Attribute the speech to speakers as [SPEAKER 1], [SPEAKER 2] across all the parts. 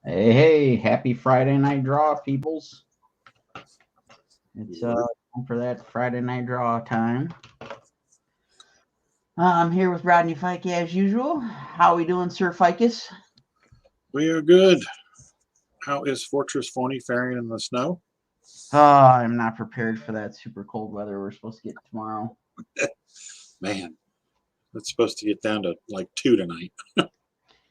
[SPEAKER 1] Hey, happy Friday night draw, peoples. It's time for that Friday night draw time. I'm here with Rodney Fike as usual. How are we doing, Sir Ficus?
[SPEAKER 2] We are good. How is Fortress Forney faring in the snow?
[SPEAKER 1] I'm not prepared for that super cold weather we're supposed to get tomorrow.
[SPEAKER 2] Man, it's supposed to get down to like 2 tonight.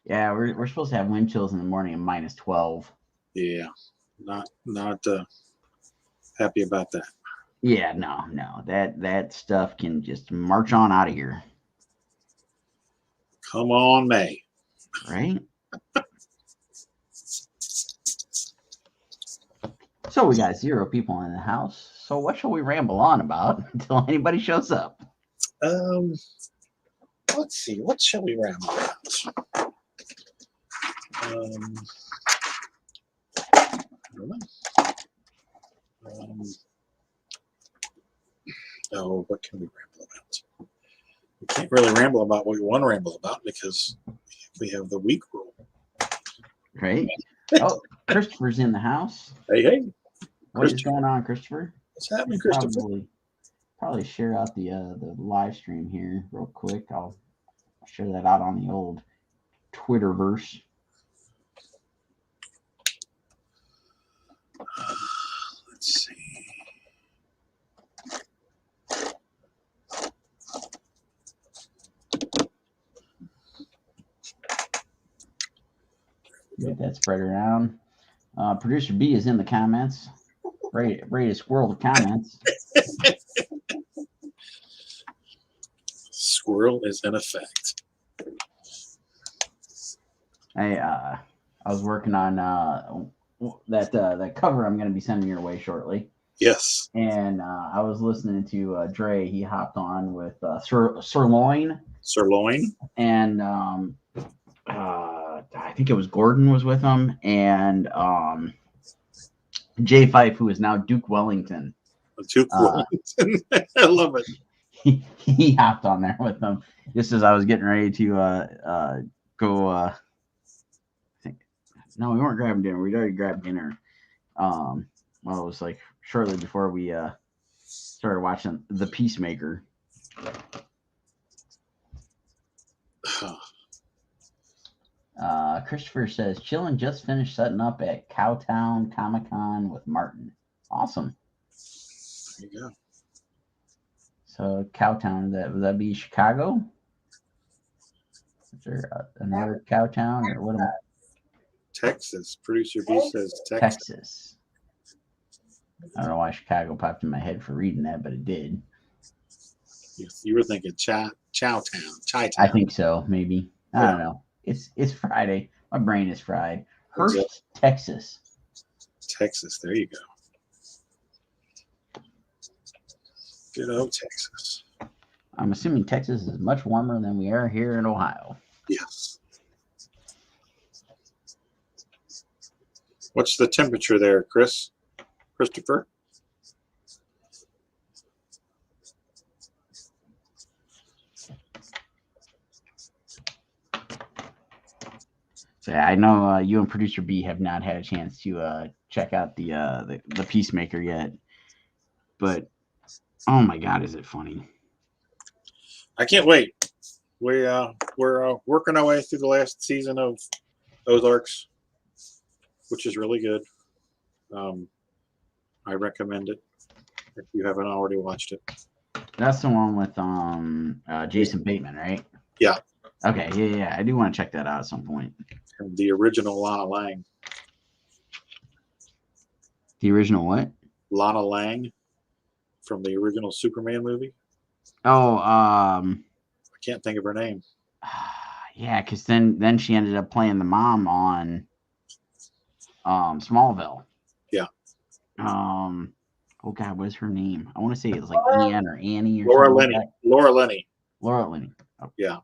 [SPEAKER 1] Yeah, we're supposed to have wind chills in the morning of minus 12.
[SPEAKER 2] Yeah, not happy about that.
[SPEAKER 1] Yeah, no, that stuff can just march on out of here.
[SPEAKER 2] Come on, May.
[SPEAKER 1] Right? So we got 0 people in the house. So what shall we ramble on about until anybody shows up?
[SPEAKER 2] Let's see. What shall we ramble about? I don't know. What can we ramble about? We can't really ramble about what we want to ramble about because we have the week rule.
[SPEAKER 1] Right? Oh, Christopher's in the house.
[SPEAKER 2] Hey.
[SPEAKER 1] What is going on, Christopher?
[SPEAKER 2] What's happening, Christopher?
[SPEAKER 1] Probably share out the live stream here real quick. I'll share that out on the old Twitterverse.
[SPEAKER 2] Let's see.
[SPEAKER 1] Get that spread around. Producer B is in the comments. Ready to squirrel the comments.
[SPEAKER 2] Squirrel is in effect.
[SPEAKER 1] I was working on that cover I'm going to be sending your way shortly.
[SPEAKER 2] Yes.
[SPEAKER 1] And I was listening to Dre. He hopped on with Sirloin.
[SPEAKER 2] Sirloin.
[SPEAKER 1] And I think it was Gordon was with him. And Jay Fife, who is now Duke Wellington.
[SPEAKER 2] Duke Wellington. I love it.
[SPEAKER 1] He hopped on there with them just as I was getting ready to go. No, we weren't grabbing dinner. We'd already grabbed dinner. Well, it was like shortly before we started watching The Peacemaker. Christopher says, chillin' just finished setting up at Cowtown Comic-Con with Martin. Awesome.
[SPEAKER 2] There you go.
[SPEAKER 1] So Cowtown, would that be Chicago? Is there another Cowtown or what?
[SPEAKER 2] Texas. Producer B says
[SPEAKER 1] Texas. I don't know why Chicago popped in my head for reading that, but it did.
[SPEAKER 2] You were thinking Chi-Town.
[SPEAKER 1] I think so, maybe. I don't know. It's Friday. My brain is fried. Hurst, Texas.
[SPEAKER 2] Texas. There you go. Good old Texas.
[SPEAKER 1] I'm assuming Texas is much warmer than we are here in Ohio.
[SPEAKER 2] Yes. What's the temperature there, Christopher?
[SPEAKER 1] So I know you and Producer B have not had a chance to check out the Peacemaker yet, but oh my God, is it funny?
[SPEAKER 2] I can't wait. We're working our way through the last season of Ozarks, which is really good. I recommend it if you haven't already watched it.
[SPEAKER 1] That's the one with Jason Bateman, right?
[SPEAKER 2] Yeah.
[SPEAKER 1] Okay, yeah. I do want to check that out at some point.
[SPEAKER 2] And the original Lana Lang.
[SPEAKER 1] The original what?
[SPEAKER 2] Lana Lang from the original Superman movie.
[SPEAKER 1] Oh,
[SPEAKER 2] I can't think of her name.
[SPEAKER 1] Yeah, because then she ended up playing the mom on Smallville.
[SPEAKER 2] Yeah.
[SPEAKER 1] Oh God, what's her name? I want to say it's like Ann or Annie or
[SPEAKER 2] Laura
[SPEAKER 1] something
[SPEAKER 2] Linney.
[SPEAKER 1] like that.
[SPEAKER 2] Laura Linney.
[SPEAKER 1] Laura Linney. Oh.
[SPEAKER 2] Yeah.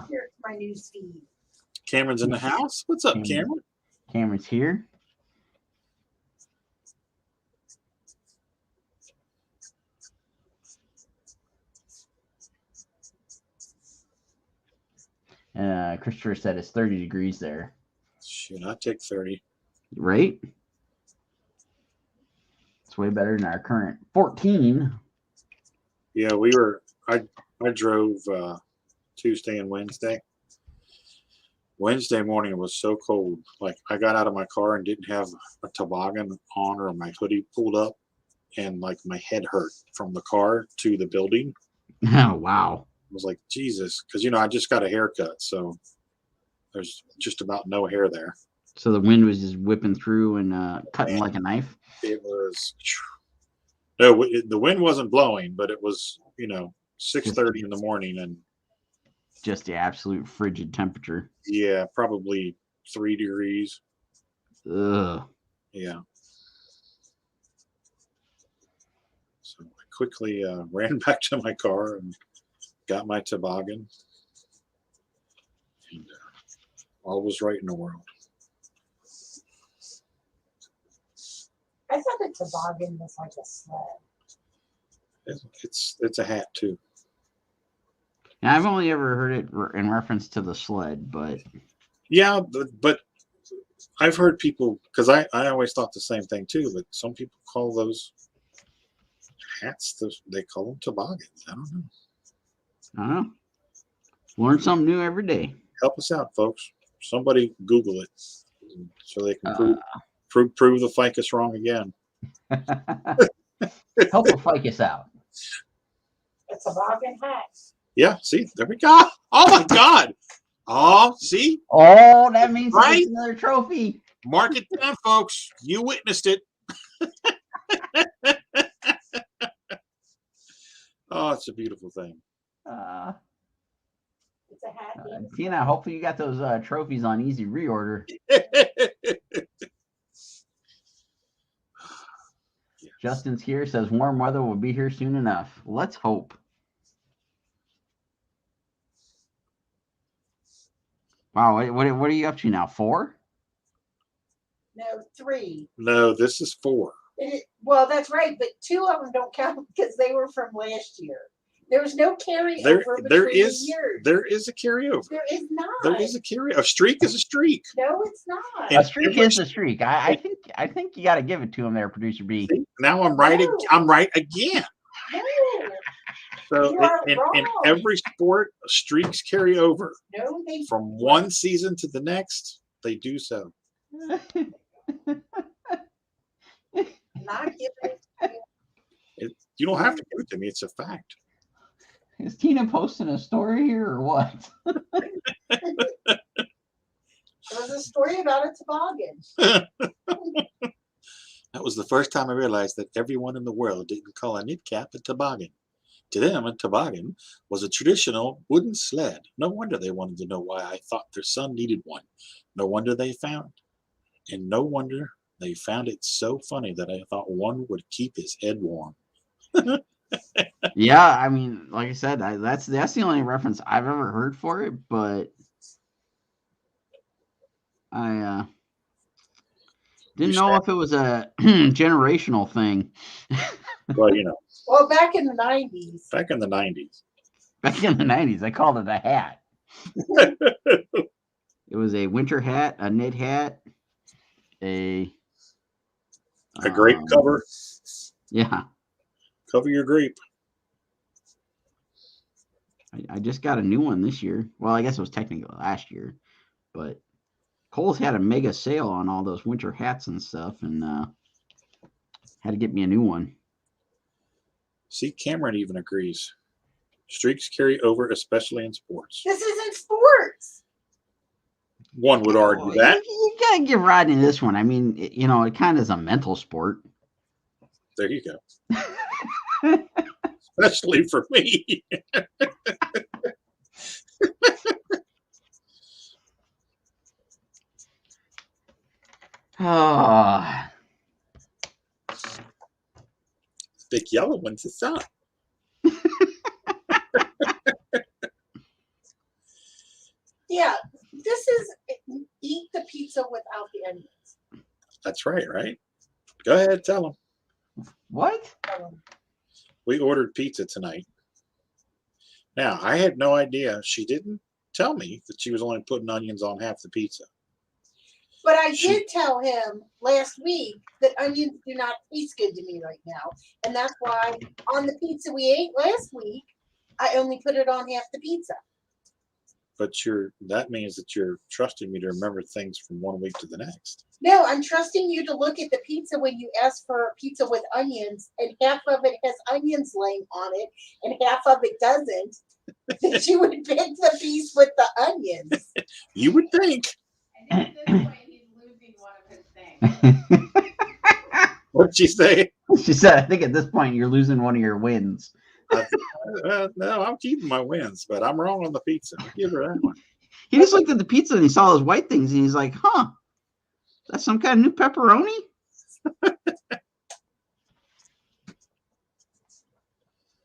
[SPEAKER 3] Here's my news feed.
[SPEAKER 2] Cameron's in the house. What's up, Cameron?
[SPEAKER 1] Cameron's here. Christopher said it's 30 degrees there.
[SPEAKER 2] Shoot, I'd take 30.
[SPEAKER 1] Right? It's way better than our current 14.
[SPEAKER 2] Yeah, I drove Tuesday and Wednesday. Wednesday morning it was so cold. Like I got out of my car and didn't have a toboggan on or my hoodie pulled up, and like my head hurt from the car to the building.
[SPEAKER 1] Oh, wow.
[SPEAKER 2] I was like, Jesus, because I just got a haircut, so there's just about no hair there.
[SPEAKER 1] So the wind was just whipping through and cutting like a knife.
[SPEAKER 2] It was no, the wind wasn't blowing, but it was 6:30 in the morning, and
[SPEAKER 1] just the absolute frigid temperature.
[SPEAKER 2] Yeah, probably 3 degrees.
[SPEAKER 1] Ugh.
[SPEAKER 2] Yeah. So I quickly ran back to my car and got my toboggan. And all was right in the world.
[SPEAKER 3] I thought a toboggan was like a sled.
[SPEAKER 2] It's a hat too.
[SPEAKER 1] Now, I've only ever heard it in reference to the sled, but
[SPEAKER 2] yeah, but I've heard people, because I always thought the same thing too, but some people call those hats, they call them toboggans. I don't
[SPEAKER 1] know. Learn something new every day.
[SPEAKER 2] Help us out, folks. Somebody Google it so they can prove the ficus wrong again.
[SPEAKER 1] Help the ficus out.
[SPEAKER 3] A toboggan hat.
[SPEAKER 2] Yeah, see, there we go. Oh my God. Oh, see?
[SPEAKER 1] Oh, that means it's another trophy.
[SPEAKER 2] Mark it down, folks. You witnessed it. Oh, it's a beautiful thing.
[SPEAKER 3] It's a hat.
[SPEAKER 1] Tina, hopefully you got those trophies on easy reorder. Justin's here, says warm weather will be here soon enough. Let's hope. Wow, what are you up to now? 4?
[SPEAKER 3] No, 3.
[SPEAKER 2] No, this is 4.
[SPEAKER 3] Well, that's right, but 2 of them don't count because they were from last year. There was no carryover between the years.
[SPEAKER 2] There is a carryover.
[SPEAKER 3] There is not.
[SPEAKER 2] There is a carryover. A streak is a streak.
[SPEAKER 3] No, it's not.
[SPEAKER 1] A streak is a streak. I think you got to give it to him there, Producer B.
[SPEAKER 2] See, now I'm right. No. I'm right again.
[SPEAKER 3] No.
[SPEAKER 2] So in every sport, streaks carry over.
[SPEAKER 3] No, they
[SPEAKER 2] from one season to the next. They do so.
[SPEAKER 3] Not giving
[SPEAKER 2] it. You don't have to give it to me. It's a fact.
[SPEAKER 1] Is Tina posting a story here or what?
[SPEAKER 3] There was a story about a toboggan.
[SPEAKER 2] That was the first time I realized that everyone in the world didn't call a knit cap a toboggan. To them, a toboggan was a traditional wooden sled. No wonder they wanted to know why I thought their son needed one. No wonder they found. And no wonder they found it so funny that I thought one would keep his head warm.
[SPEAKER 1] Yeah, I mean, like I said, that's the only reference I've ever heard for it, but I didn't know if it was a generational thing.
[SPEAKER 2] Well,
[SPEAKER 3] Well, back in the 90s.
[SPEAKER 2] Back in the 90s.
[SPEAKER 1] Back in the 90s, I called it a hat. It was a winter hat, a knit hat, a
[SPEAKER 2] grape cover.
[SPEAKER 1] Yeah.
[SPEAKER 2] Cover your grape.
[SPEAKER 1] I just got a new one this year. Well, I guess it was technically last year, but Kohl's had a mega sale on all those winter hats and stuff, and had to get me a new one.
[SPEAKER 2] See, Cameron even agrees. Streaks carry over, especially in sports.
[SPEAKER 3] This isn't sports.
[SPEAKER 2] One would argue that.
[SPEAKER 1] You gotta give Rodney this one. I mean, it kind of is a mental sport.
[SPEAKER 2] There you go. Especially for me.
[SPEAKER 1] Oh,
[SPEAKER 2] Big yellow one's the sun.
[SPEAKER 3] Yeah, this is eat the pizza without the onions.
[SPEAKER 2] That's right? Go ahead, tell them.
[SPEAKER 1] what?
[SPEAKER 2] We ordered pizza tonight. Now, I had no idea. She didn't tell me that she was only putting onions on half the pizza.
[SPEAKER 3] But I did tell him last week that onions do not taste good to me right now. And that's why on the pizza we ate last week, I only put it on half the pizza.
[SPEAKER 2] But that means that you're trusting me to remember things from one week to the next.
[SPEAKER 3] No, I'm trusting you to look at the pizza when you ask for pizza with onions, and half of it has onions laying on it, and half of it doesn't. That you would pick the piece with the onions.
[SPEAKER 2] You would think.
[SPEAKER 4] And at this point, he's losing one of his things.
[SPEAKER 2] What'd she say?
[SPEAKER 1] She said, I think at this point you're losing one of your wins.
[SPEAKER 2] No, I'm keeping my wins, but I'm wrong on the pizza. I'll give her that one.
[SPEAKER 1] He just looked at the pizza and he saw those white things and he's like, huh, that's some kind of new pepperoni?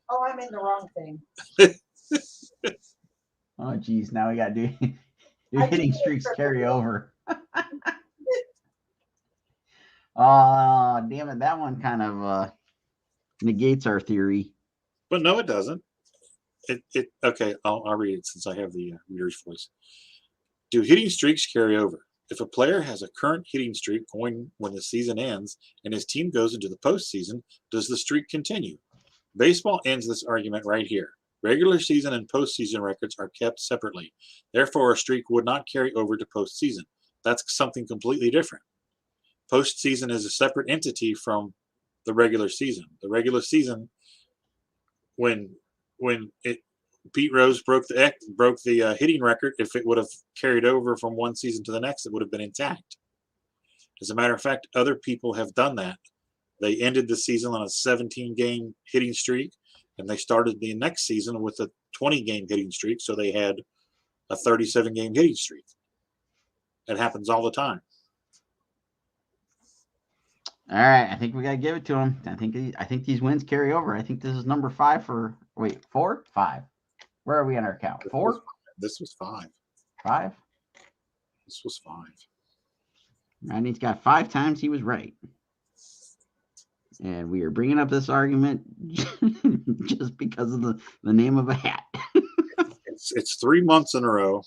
[SPEAKER 3] Oh, I'm in the wrong thing.
[SPEAKER 1] Oh, geez, now we got to do your hitting streaks carry over. Oh, damn it. That one kind of negates our theory.
[SPEAKER 2] But no, it doesn't. Okay, I'll read it since I have the reader's voice. Do hitting streaks carry over? If a player has a current hitting streak going when the season ends and his team goes into the postseason, does the streak continue? Baseball ends this argument right here. Regular season and postseason records are kept separately. Therefore, a streak would not carry over to postseason. That's something completely different. Postseason is a separate entity from the regular season. The regular season, when Pete Rose broke the hitting record, if it would have carried over from one season to the next, it would have been intact. As a matter of fact, other people have done that. They ended the season on a 17-game hitting streak, and they started the next season with a 20-game hitting streak, so they had a 37-game hitting streak. It happens all the time.
[SPEAKER 1] All right, I think we got to give it to him. I think these wins carry over. I think this is number 5 for – wait, 4? 5. Where are we on our count? 4?
[SPEAKER 2] This was 5.
[SPEAKER 1] 5?
[SPEAKER 2] This was 5.
[SPEAKER 1] Rodney's got 5 times he was right. And we are bringing up this argument just because of the name of a hat.
[SPEAKER 2] It's 3 months in a row.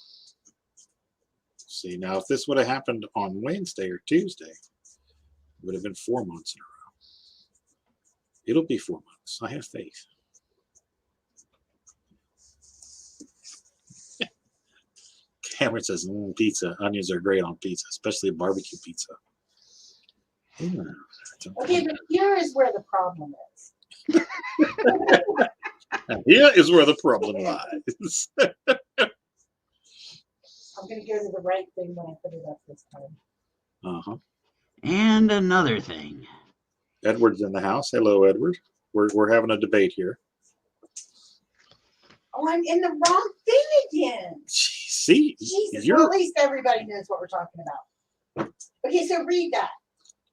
[SPEAKER 2] See, now if this would have happened on Wednesday or Tuesday, it would have been 4 months in a row. It'll be 4 months. I have faith. Cameron says, pizza. Onions are great on pizza, especially barbecue pizza. Yeah.
[SPEAKER 3] Okay, but here is where the problem is.
[SPEAKER 2] Here is where the problem lies.
[SPEAKER 3] I'm going to go to the right thing when I put it up this time.
[SPEAKER 2] Uh-huh.
[SPEAKER 1] And another thing.
[SPEAKER 2] Edward's in the house. Hello, Edward. We're having a debate here.
[SPEAKER 3] Oh, I'm in the wrong thing again.
[SPEAKER 2] See,
[SPEAKER 3] Jesus, well, at least everybody knows what we're talking about. Okay, so read that.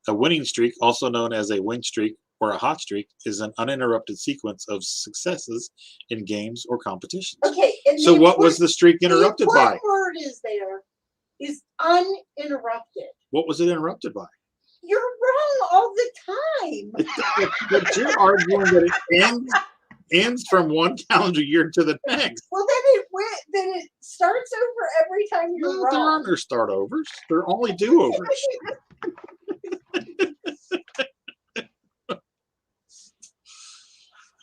[SPEAKER 2] A winning streak, also known as a win streak or a hot streak, is an uninterrupted sequence of successes in games or competitions.
[SPEAKER 3] Okay, and
[SPEAKER 2] so what was the streak interrupted by?
[SPEAKER 3] The word is there is uninterrupted.
[SPEAKER 2] What was it interrupted by?
[SPEAKER 3] You're wrong all the time.
[SPEAKER 2] But you're arguing that it ends from one calendar year to the next.
[SPEAKER 3] Well, then it starts over every time you're wrong.
[SPEAKER 2] There aren't no start overs. They're only do overs.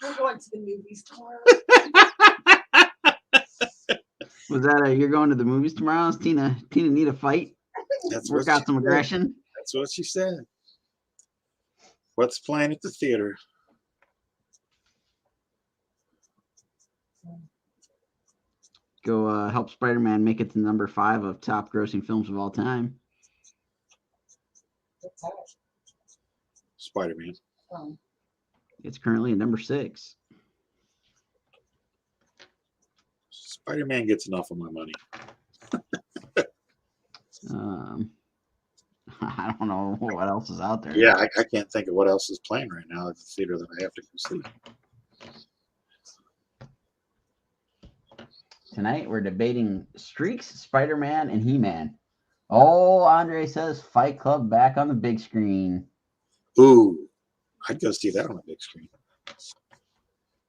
[SPEAKER 3] We're going to the movies tomorrow.
[SPEAKER 1] Was that you're going to the movies tomorrow? Does Tina need a fight? Work out some aggression?
[SPEAKER 2] That's what she said. What's playing at the theater?
[SPEAKER 1] Go help Spider-Man make it to number 5 of top grossing films of all time.
[SPEAKER 3] What's that?
[SPEAKER 2] Spider-Man.
[SPEAKER 3] Oh.
[SPEAKER 1] It's currently at number 6.
[SPEAKER 2] Spider-Man gets enough of my money.
[SPEAKER 1] I don't know what else is out there.
[SPEAKER 2] Yeah, I can't think of what else is playing right now at the theater that I have to go see.
[SPEAKER 1] Tonight we're debating Streaks, Spider-Man, and He-Man. Oh, Andre says Fight Club back on the big screen.
[SPEAKER 2] Ooh, I'd go see that on a big screen.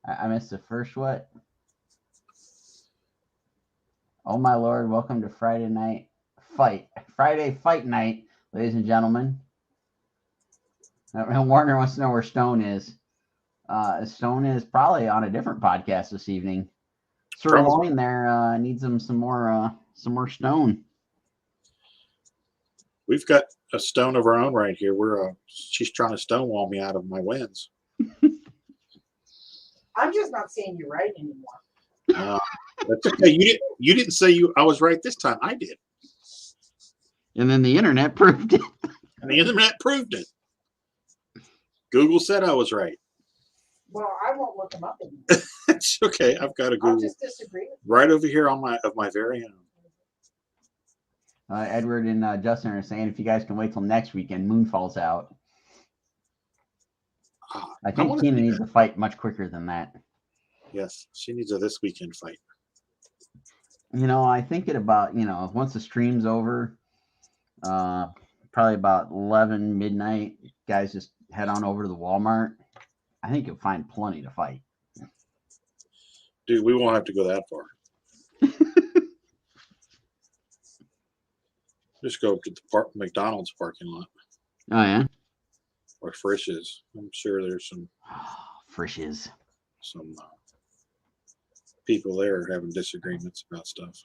[SPEAKER 1] I missed the first what? Oh my lord, welcome to Friday fight night, ladies and gentlemen. Warner wants to know where Stone is. Stone is probably on a different podcast this evening. Sirloin there needs him some more Stone.
[SPEAKER 2] We've got a Stone of our own right here. She's trying to stonewall me out of my wins.
[SPEAKER 3] I'm just not saying you're right anymore.
[SPEAKER 2] That's okay. You didn't say I was right this time. I did.
[SPEAKER 1] And then the internet proved it.
[SPEAKER 2] And the internet proved it. Google said I was right.
[SPEAKER 3] Well, I won't look them up anymore.
[SPEAKER 2] It's okay. I've got a Google
[SPEAKER 3] I'll just disagree with you.
[SPEAKER 2] right over here on my very own.
[SPEAKER 1] Edward and Justin are saying if you guys can wait till next weekend, Moonfall's out. I think Tina needs to fight much quicker than that.
[SPEAKER 2] Yes, she needs a this weekend fight.
[SPEAKER 1] I think about, once the stream's over, probably about 11 midnight, guys just head on over to the Walmart. I think you'll find plenty to fight.
[SPEAKER 2] Dude, we won't have to go that far. Just go to the McDonald's parking lot.
[SPEAKER 1] Oh, yeah?
[SPEAKER 2] Or Frisch's. I'm sure there's some
[SPEAKER 1] Frisch's.
[SPEAKER 2] Some people there having disagreements about stuff.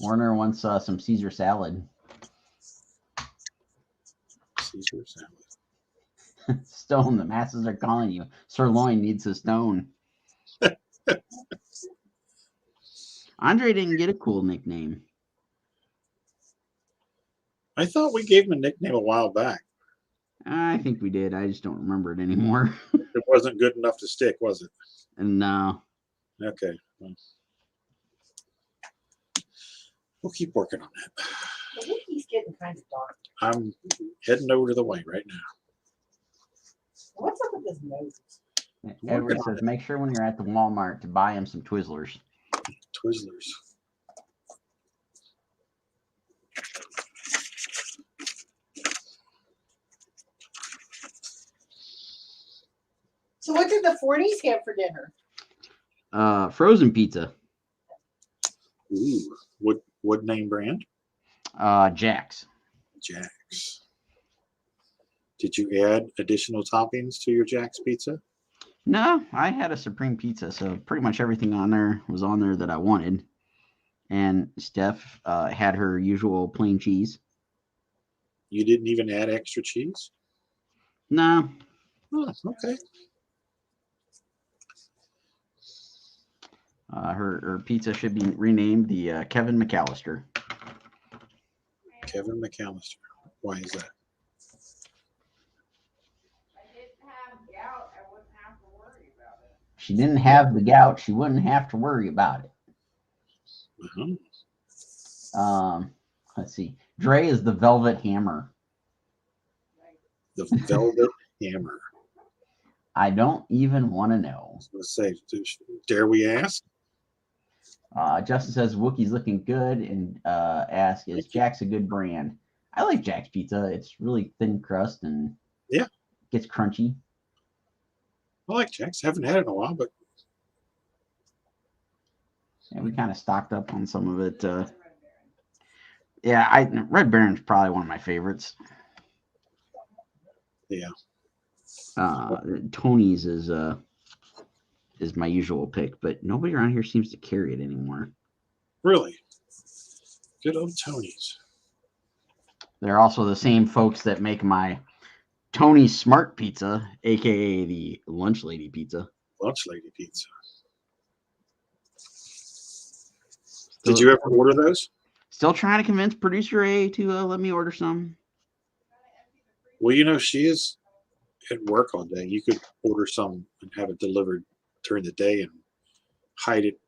[SPEAKER 1] Warner wants some Caesar salad.
[SPEAKER 2] Caesar salad.
[SPEAKER 1] Stone, the masses are calling you. Sirloin needs a stone. Andre didn't get a cool nickname.
[SPEAKER 2] I thought we gave him a nickname a while back.
[SPEAKER 1] I think we did. I just don't remember it anymore.
[SPEAKER 2] It wasn't good enough to stick, was it?
[SPEAKER 1] No.
[SPEAKER 2] Okay. Well, we'll keep working on that.
[SPEAKER 3] I think he's getting kind of dark.
[SPEAKER 2] I'm heading over to the way right now.
[SPEAKER 3] What's up with his nose?
[SPEAKER 1] Edward says, make sure when you're at the Walmart to buy him some Twizzlers.
[SPEAKER 2] Twizzlers.
[SPEAKER 3] So what did the Forneys have for dinner?
[SPEAKER 1] Frozen pizza.
[SPEAKER 2] Ooh. What name brand?
[SPEAKER 1] Jack's.
[SPEAKER 2] Jack's. Did you add additional toppings to your Jack's pizza?
[SPEAKER 1] No, I had a Supreme pizza, so pretty much everything on there was on there that I wanted. And Steph had her usual plain cheese.
[SPEAKER 2] You didn't even add extra cheese?
[SPEAKER 1] No.
[SPEAKER 2] Oh, okay.
[SPEAKER 1] Her pizza should be renamed the Kevin McAllister.
[SPEAKER 2] Kevin McAllister. Why is that?
[SPEAKER 1] She didn't have the gout. She wouldn't have to worry about it.
[SPEAKER 2] Uh-huh.
[SPEAKER 1] Let's see. Dre is the Velvet Hammer.
[SPEAKER 2] The Velvet Hammer.
[SPEAKER 1] I don't even want to know.
[SPEAKER 2] Let's say, dare we ask?
[SPEAKER 1] Justin says Wookie's looking good, and asks, is Jack's a good brand? I like Jack's pizza. It's really thin crust and gets crunchy.
[SPEAKER 2] I like Jack's. Haven't had it in a while, but
[SPEAKER 1] we kind of stocked up on some of it. Red Baron's probably one of my favorites.
[SPEAKER 2] Yeah.
[SPEAKER 1] Tony's is my usual pick, but nobody around here seems to carry it anymore.
[SPEAKER 2] Really? Good old Tony's.
[SPEAKER 1] They're also the same folks that make my Tony's Smart Pizza, aka the Lunch Lady Pizza.
[SPEAKER 2] Lunch Lady Pizza. Did you ever order those?
[SPEAKER 1] Still trying to convince producer A to let me order some.
[SPEAKER 2] Well, she is at work all day. You could order some and have it delivered during the day and hide it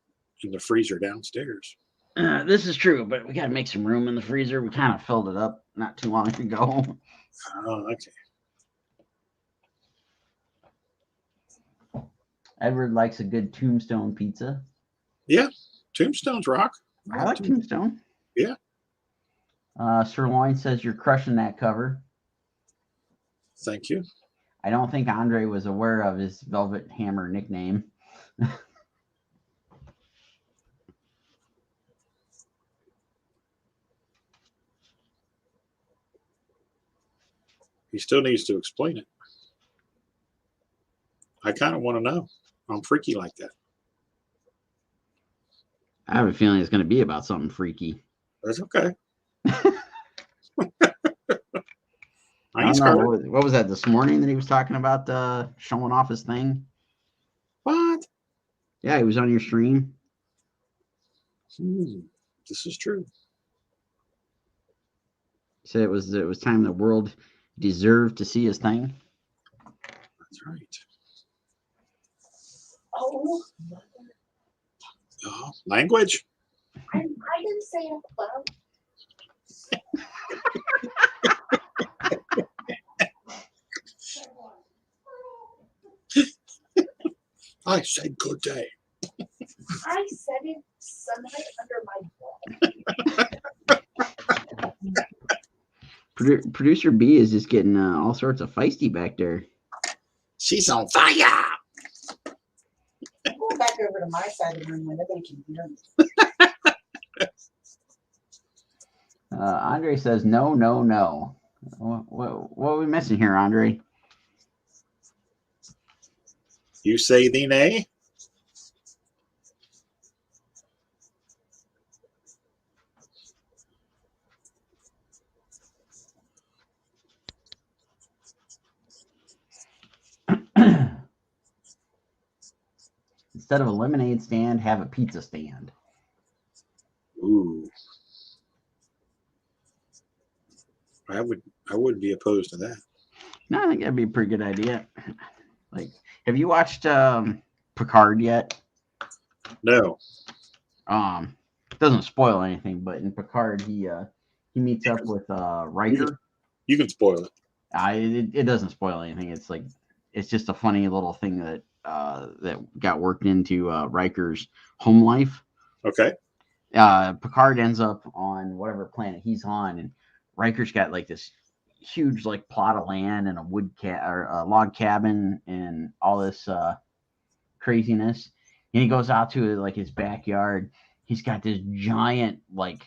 [SPEAKER 2] in the freezer downstairs.
[SPEAKER 1] This is true, but we got to make some room in the freezer. We kind of filled it up not too long ago.
[SPEAKER 2] Oh, okay.
[SPEAKER 1] Edward likes a good Tombstone pizza.
[SPEAKER 2] Yeah, Tombstone's rock.
[SPEAKER 1] I like Tombstone.
[SPEAKER 2] Yeah.
[SPEAKER 1] Sirloin says you're crushing that cover.
[SPEAKER 2] Thank you.
[SPEAKER 1] I don't think Andre was aware of his Velvet Hammer nickname.
[SPEAKER 2] He still needs to explain it. I kind of want to know. I'm freaky like that.
[SPEAKER 1] I have a feeling it's going to be about something freaky.
[SPEAKER 2] That's okay.
[SPEAKER 1] I don't know. What was that this morning that he was talking about showing off his thing?
[SPEAKER 2] What?
[SPEAKER 1] Yeah, he was on your stream.
[SPEAKER 2] This is true.
[SPEAKER 1] He said it was time the world deserved to see his thing.
[SPEAKER 2] That's right.
[SPEAKER 3] Oh,
[SPEAKER 2] Language.
[SPEAKER 3] I didn't say it about.
[SPEAKER 2] I said good day.
[SPEAKER 3] I said it sunlight under my breath.
[SPEAKER 1] Producer B is just getting all sorts of feisty back there.
[SPEAKER 2] She's on fire.
[SPEAKER 3] Go back over to my side of the room where nobody can hear me.
[SPEAKER 1] Andre says no, no, no. What are we missing here, Andre?
[SPEAKER 2] You say the nay?
[SPEAKER 1] Instead of a lemonade stand, have a pizza stand.
[SPEAKER 2] Ooh. I would be opposed to that.
[SPEAKER 1] No, I think that'd be a pretty good idea. Like, have you watched Picard yet?
[SPEAKER 2] No.
[SPEAKER 1] Doesn't spoil anything, but in Picard, he meets up with Riker.
[SPEAKER 2] You can spoil it.
[SPEAKER 1] It doesn't spoil anything. It's just a funny little thing that got worked into Riker's home life.
[SPEAKER 2] Okay.
[SPEAKER 1] Picard ends up on whatever planet he's on, and Riker's got like this huge like plot of land and a log cabin and all this craziness. And he goes out to like his backyard. He's got this giant like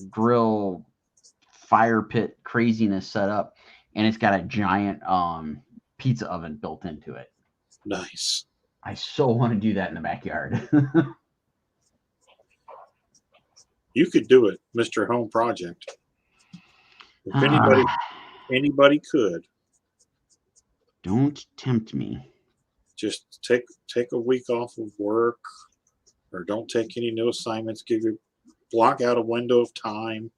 [SPEAKER 1] grill fire pit craziness set up, and it's got a giant pizza oven built into it.
[SPEAKER 2] Nice.
[SPEAKER 1] I so want to do that in the backyard.
[SPEAKER 2] You could do it, Mr. Home Project. If anybody could.
[SPEAKER 1] Don't tempt me.
[SPEAKER 2] Just take a week off of work, or don't take any new assignments. Block out a window of time,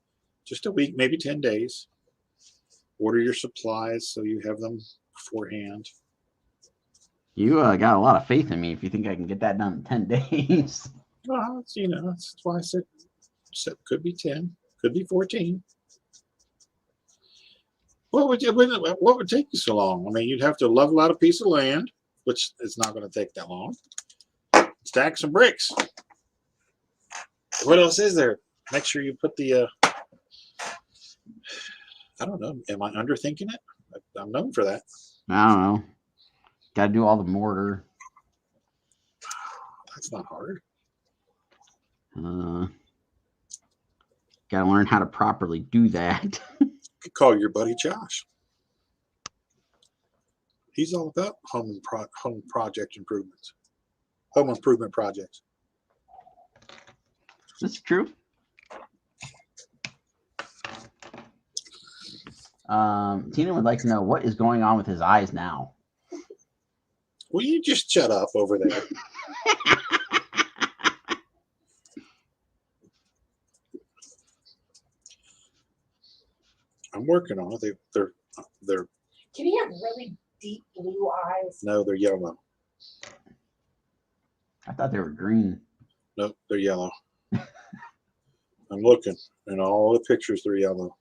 [SPEAKER 2] just a week, maybe 10 days. Order your supplies so you have them beforehand.
[SPEAKER 1] You got a lot of faith in me if you think I can get that done in 10 days.
[SPEAKER 2] Well, that's why I said could be 10, could be 14. What would take you so long? I mean, you'd have to level out a piece of land, which is not going to take that long. Stack some bricks. What else is there? Make sure you put the I don't know. Am I underthinking it? I'm known for that.
[SPEAKER 1] I don't know. Got to do all the mortar.
[SPEAKER 2] That's not hard.
[SPEAKER 1] Got to learn how to properly do that.
[SPEAKER 2] You could call your buddy Josh. He's all about home project improvements. Home improvement projects.
[SPEAKER 1] This is true. Tina would like to know what is going on with his eyes now.
[SPEAKER 2] Will you just shut up over there? I'm working on it. They're.
[SPEAKER 3] Can he have really deep blue eyes?
[SPEAKER 2] No, they're yellow.
[SPEAKER 1] I thought they were green.
[SPEAKER 2] No, they're yellow. I'm looking, and all the pictures are yellow.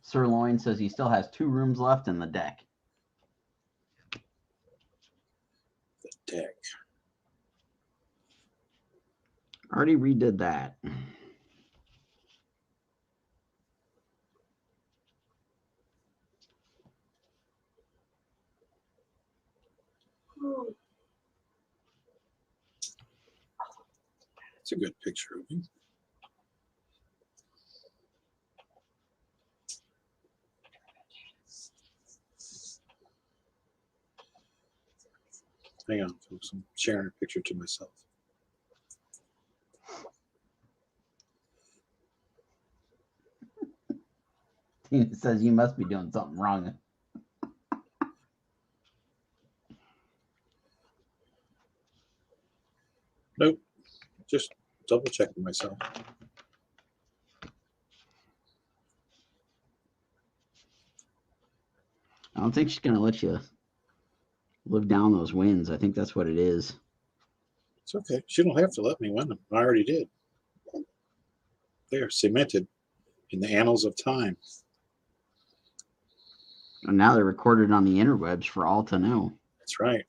[SPEAKER 1] Sirloin says he still has 2 rooms left in the deck.
[SPEAKER 2] The deck.
[SPEAKER 1] Already redid that.
[SPEAKER 2] It's a good picture of him. Hang on, folks. I'm sharing a picture to myself.
[SPEAKER 1] Tina says you must be doing something wrong.
[SPEAKER 2] Nope. Just double checking myself.
[SPEAKER 1] I don't think she's going to let you live down those wins. I think that's what it is.
[SPEAKER 2] It's okay. She don't have to let me win them. I already did. They are cemented in the annals of time.
[SPEAKER 1] And now they're recorded on the interwebs for all to know.
[SPEAKER 2] That's right.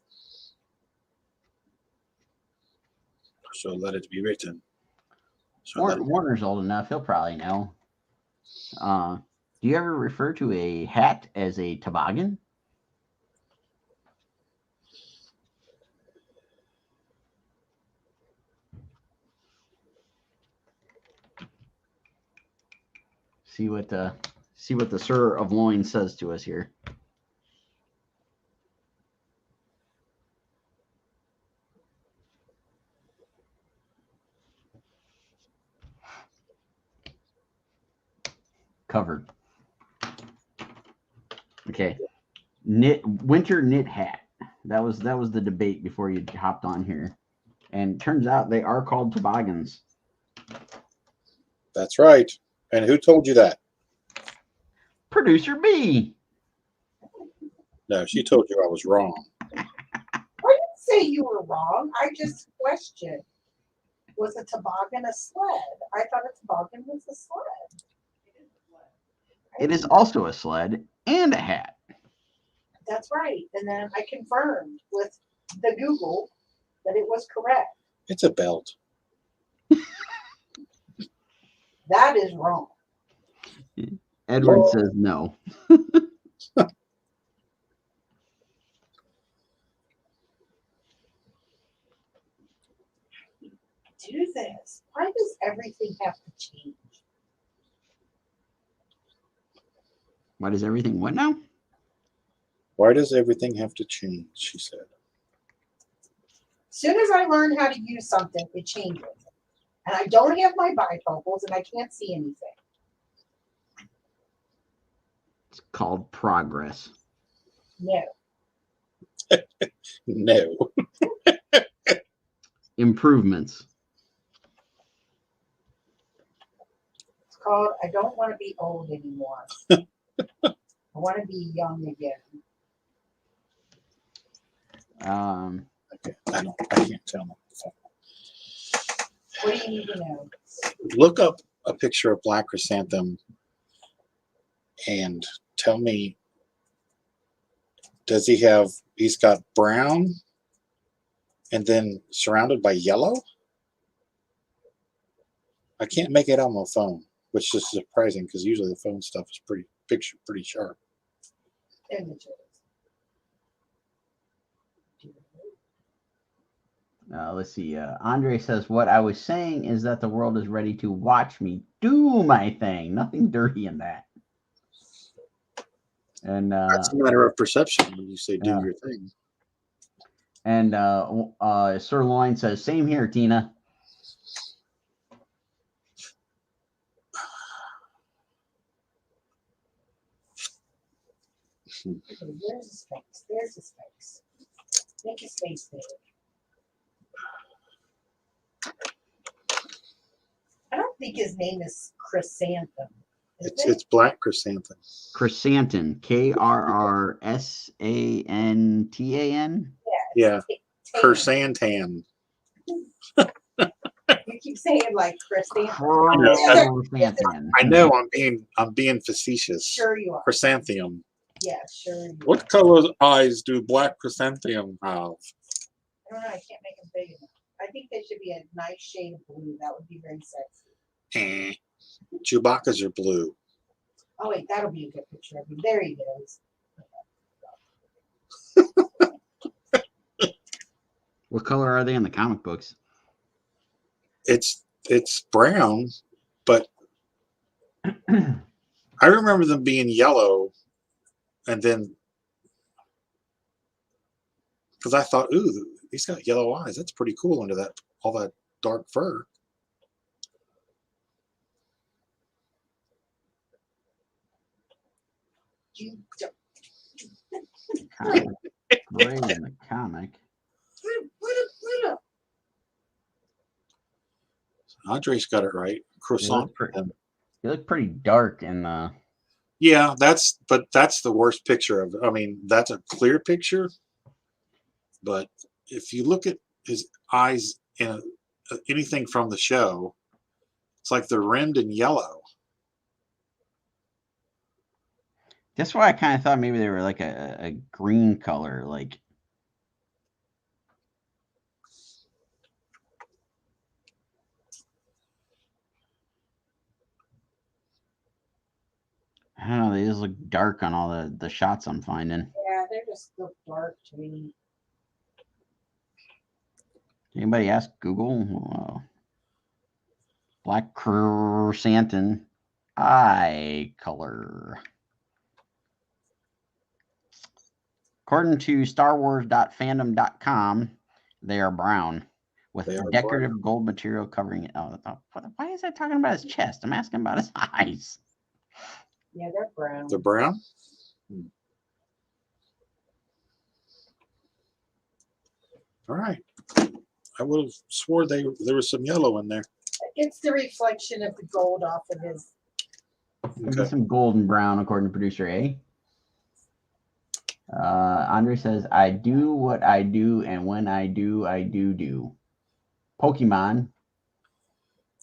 [SPEAKER 2] So let it be written.
[SPEAKER 1] Warner's old enough. He'll probably know. Do you ever refer to a hat as a toboggan? See what the Sir of Loin says to us here. Covered. Okay. Winter knit hat. That was the debate before you hopped on here. And turns out they are called toboggans.
[SPEAKER 2] That's right. And who told you that?
[SPEAKER 1] Producer B.
[SPEAKER 2] No, she told you I was wrong.
[SPEAKER 3] I didn't say you were wrong. I just questioned. Was a toboggan a sled? I thought a toboggan was a sled.
[SPEAKER 1] It is also a sled and a hat.
[SPEAKER 3] That's right. And then I confirmed with the Google that it was correct.
[SPEAKER 2] It's a belt.
[SPEAKER 3] That is wrong.
[SPEAKER 1] Edward says no.
[SPEAKER 3] Do this. Why does everything have to change?
[SPEAKER 1] Why does everything what now?
[SPEAKER 2] Why does everything have to change? She said.
[SPEAKER 3] As soon as I learn how to use something, it changes. And I don't have my bifocals and I can't see anything.
[SPEAKER 1] It's called progress.
[SPEAKER 3] No.
[SPEAKER 2] No.
[SPEAKER 1] Improvements.
[SPEAKER 3] It's called I don't want to be old anymore. I want to be young again.
[SPEAKER 2] Okay. I can't tell them.
[SPEAKER 3] What do you need to know?
[SPEAKER 2] Look up a picture of Black Chrysanthemum and tell me, he's got brown and then surrounded by yellow? I can't make it out on my phone, which is surprising because usually the phone stuff is pretty sharp.
[SPEAKER 3] Images.
[SPEAKER 1] Let's see. Andre says, what I was saying is that the world is ready to watch me do my thing. Nothing dirty in that. And
[SPEAKER 2] That's a matter of perception when you say do your thing.
[SPEAKER 1] And Sirloin says, same here, Tina.
[SPEAKER 3] Okay, where's his face? There's his face. Make his face big. I don't think his name is Chrysanthem. Is it?
[SPEAKER 2] It's black chrysanthemum.
[SPEAKER 1] Chrysanthemum. Krsantan.
[SPEAKER 2] Yeah.
[SPEAKER 3] Tan.
[SPEAKER 2] Chrysantan.
[SPEAKER 3] You keep saying like chrysanthemum.
[SPEAKER 1] Chrysanthemum.
[SPEAKER 2] I know I'm being facetious.
[SPEAKER 3] Sure you are.
[SPEAKER 2] Chrysanthemum.
[SPEAKER 3] Yeah, sure you are.
[SPEAKER 2] What color eyes do black chrysanthemum have?
[SPEAKER 3] I don't know. I can't make them big enough. I think they should be a nice shade of blue. That would be very sexy.
[SPEAKER 2] Chewbacca's are blue.
[SPEAKER 3] Oh wait, that'll be a good picture of him. There he is.
[SPEAKER 1] What color are they in the comic books?
[SPEAKER 2] It's brown, but I remember them being yellow, and then because I thought, ooh, he's got yellow eyes. That's pretty cool under that all that dark fur.
[SPEAKER 3] You don't.
[SPEAKER 1] Comic. Gray in the comic.
[SPEAKER 3] What a-
[SPEAKER 2] Andre's got it right. Croissant.
[SPEAKER 1] You look pretty dark in the.
[SPEAKER 2] Yeah, that's the worst picture of. I mean, that's a clear picture, but if you look at his eyes in anything from the show, it's like they're rimmed in yellow.
[SPEAKER 1] That's why I kind of thought maybe they were like a green color, like. I don't know. They just look dark on all the shots I'm finding.
[SPEAKER 3] Yeah, they're just look dark to me.
[SPEAKER 1] Anybody ask Google? Black chrysanthemum eye color. According to StarWars.fandom.com, they are brown with decorative gold material covering it. Oh, why is that talking about his chest? I'm asking about his eyes.
[SPEAKER 3] Yeah, they're brown.
[SPEAKER 2] They're brown. All right. I would have swore there was some yellow in there.
[SPEAKER 3] It's the reflection of the gold off of his.
[SPEAKER 1] Maybe some golden brown, according to producer A. Andre says, I do what I do, and when I do, I do. Pokemon.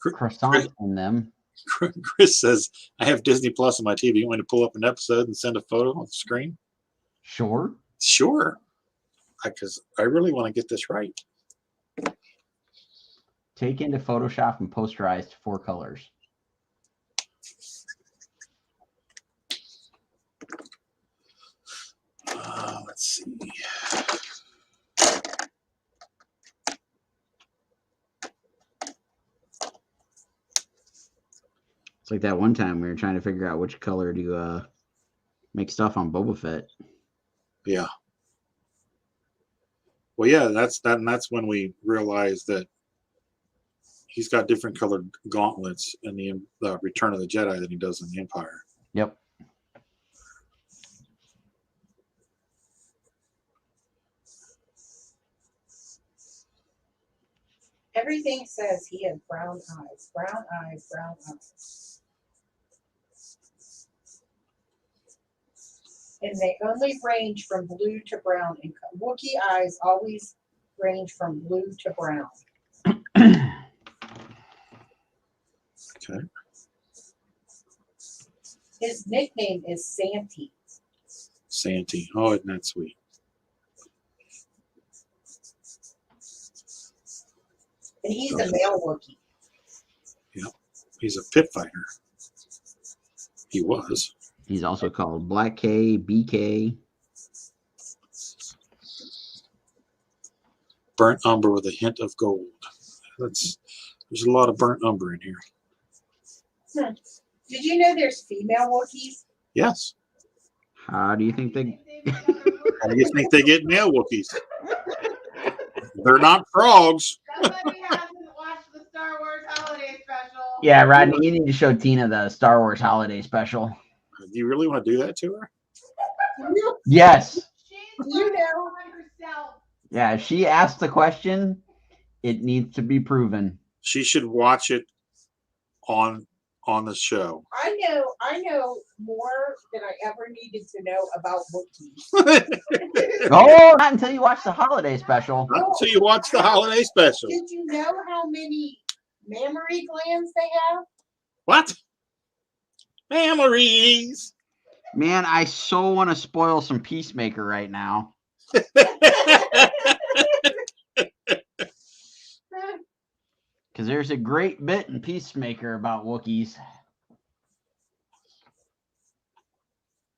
[SPEAKER 1] Croissants in them.
[SPEAKER 2] Chris says, I have Disney Plus on my TV. You want me to pull up an episode and send a photo on the screen?
[SPEAKER 1] Sure.
[SPEAKER 2] Sure. Because I really want to get this right.
[SPEAKER 1] Take into Photoshop and posterize to 4 colors.
[SPEAKER 2] Let's see.
[SPEAKER 1] It's like that one time we were trying to figure out which color to make stuff on Boba Fett.
[SPEAKER 2] Yeah. Well, yeah, that's when we realized that he's got different colored gauntlets in the Return of the Jedi than he does in the Empire.
[SPEAKER 1] Yep.
[SPEAKER 3] Everything says he had brown eyes, brown eyes, brown eyes. And they only range from blue to brown. And Wookiee eyes always range from blue to brown.
[SPEAKER 2] Okay.
[SPEAKER 3] His nickname is Santy.
[SPEAKER 2] Santy. Oh, isn't that sweet?
[SPEAKER 3] And he's a male Wookiee.
[SPEAKER 2] Yeah. He's a pit fighter. He was.
[SPEAKER 1] He's also called Black K, BK.
[SPEAKER 2] Burnt umber with a hint of gold. There's a lot of burnt umber in here.
[SPEAKER 3] Did you know there's female Wookiees?
[SPEAKER 2] Yes.
[SPEAKER 1] How do you think they?
[SPEAKER 2] How do you think they get male Wookiees? They're not frogs.
[SPEAKER 4] Somebody hasn't watched the Star Wars Holiday Special.
[SPEAKER 1] Yeah, Rodney, you need to show Tina the Star Wars Holiday Special.
[SPEAKER 2] Do you really want to do that to her?
[SPEAKER 3] You,
[SPEAKER 1] Yes.
[SPEAKER 4] She's
[SPEAKER 3] You
[SPEAKER 4] working
[SPEAKER 3] know.
[SPEAKER 4] on herself.
[SPEAKER 1] Yeah, if she asked the question, it needs to be proven.
[SPEAKER 2] She should watch it on the show.
[SPEAKER 3] I know more than I ever needed to know about Wookiees.
[SPEAKER 1] Oh, not until you watch the holiday special.
[SPEAKER 2] Not until you watch the holiday special.
[SPEAKER 3] Did you know how many mammary glands they have?
[SPEAKER 2] What? Memories.
[SPEAKER 1] Man, I so want to spoil some Peacemaker right now. Because there's a great bit in Peacemaker about Wookiees.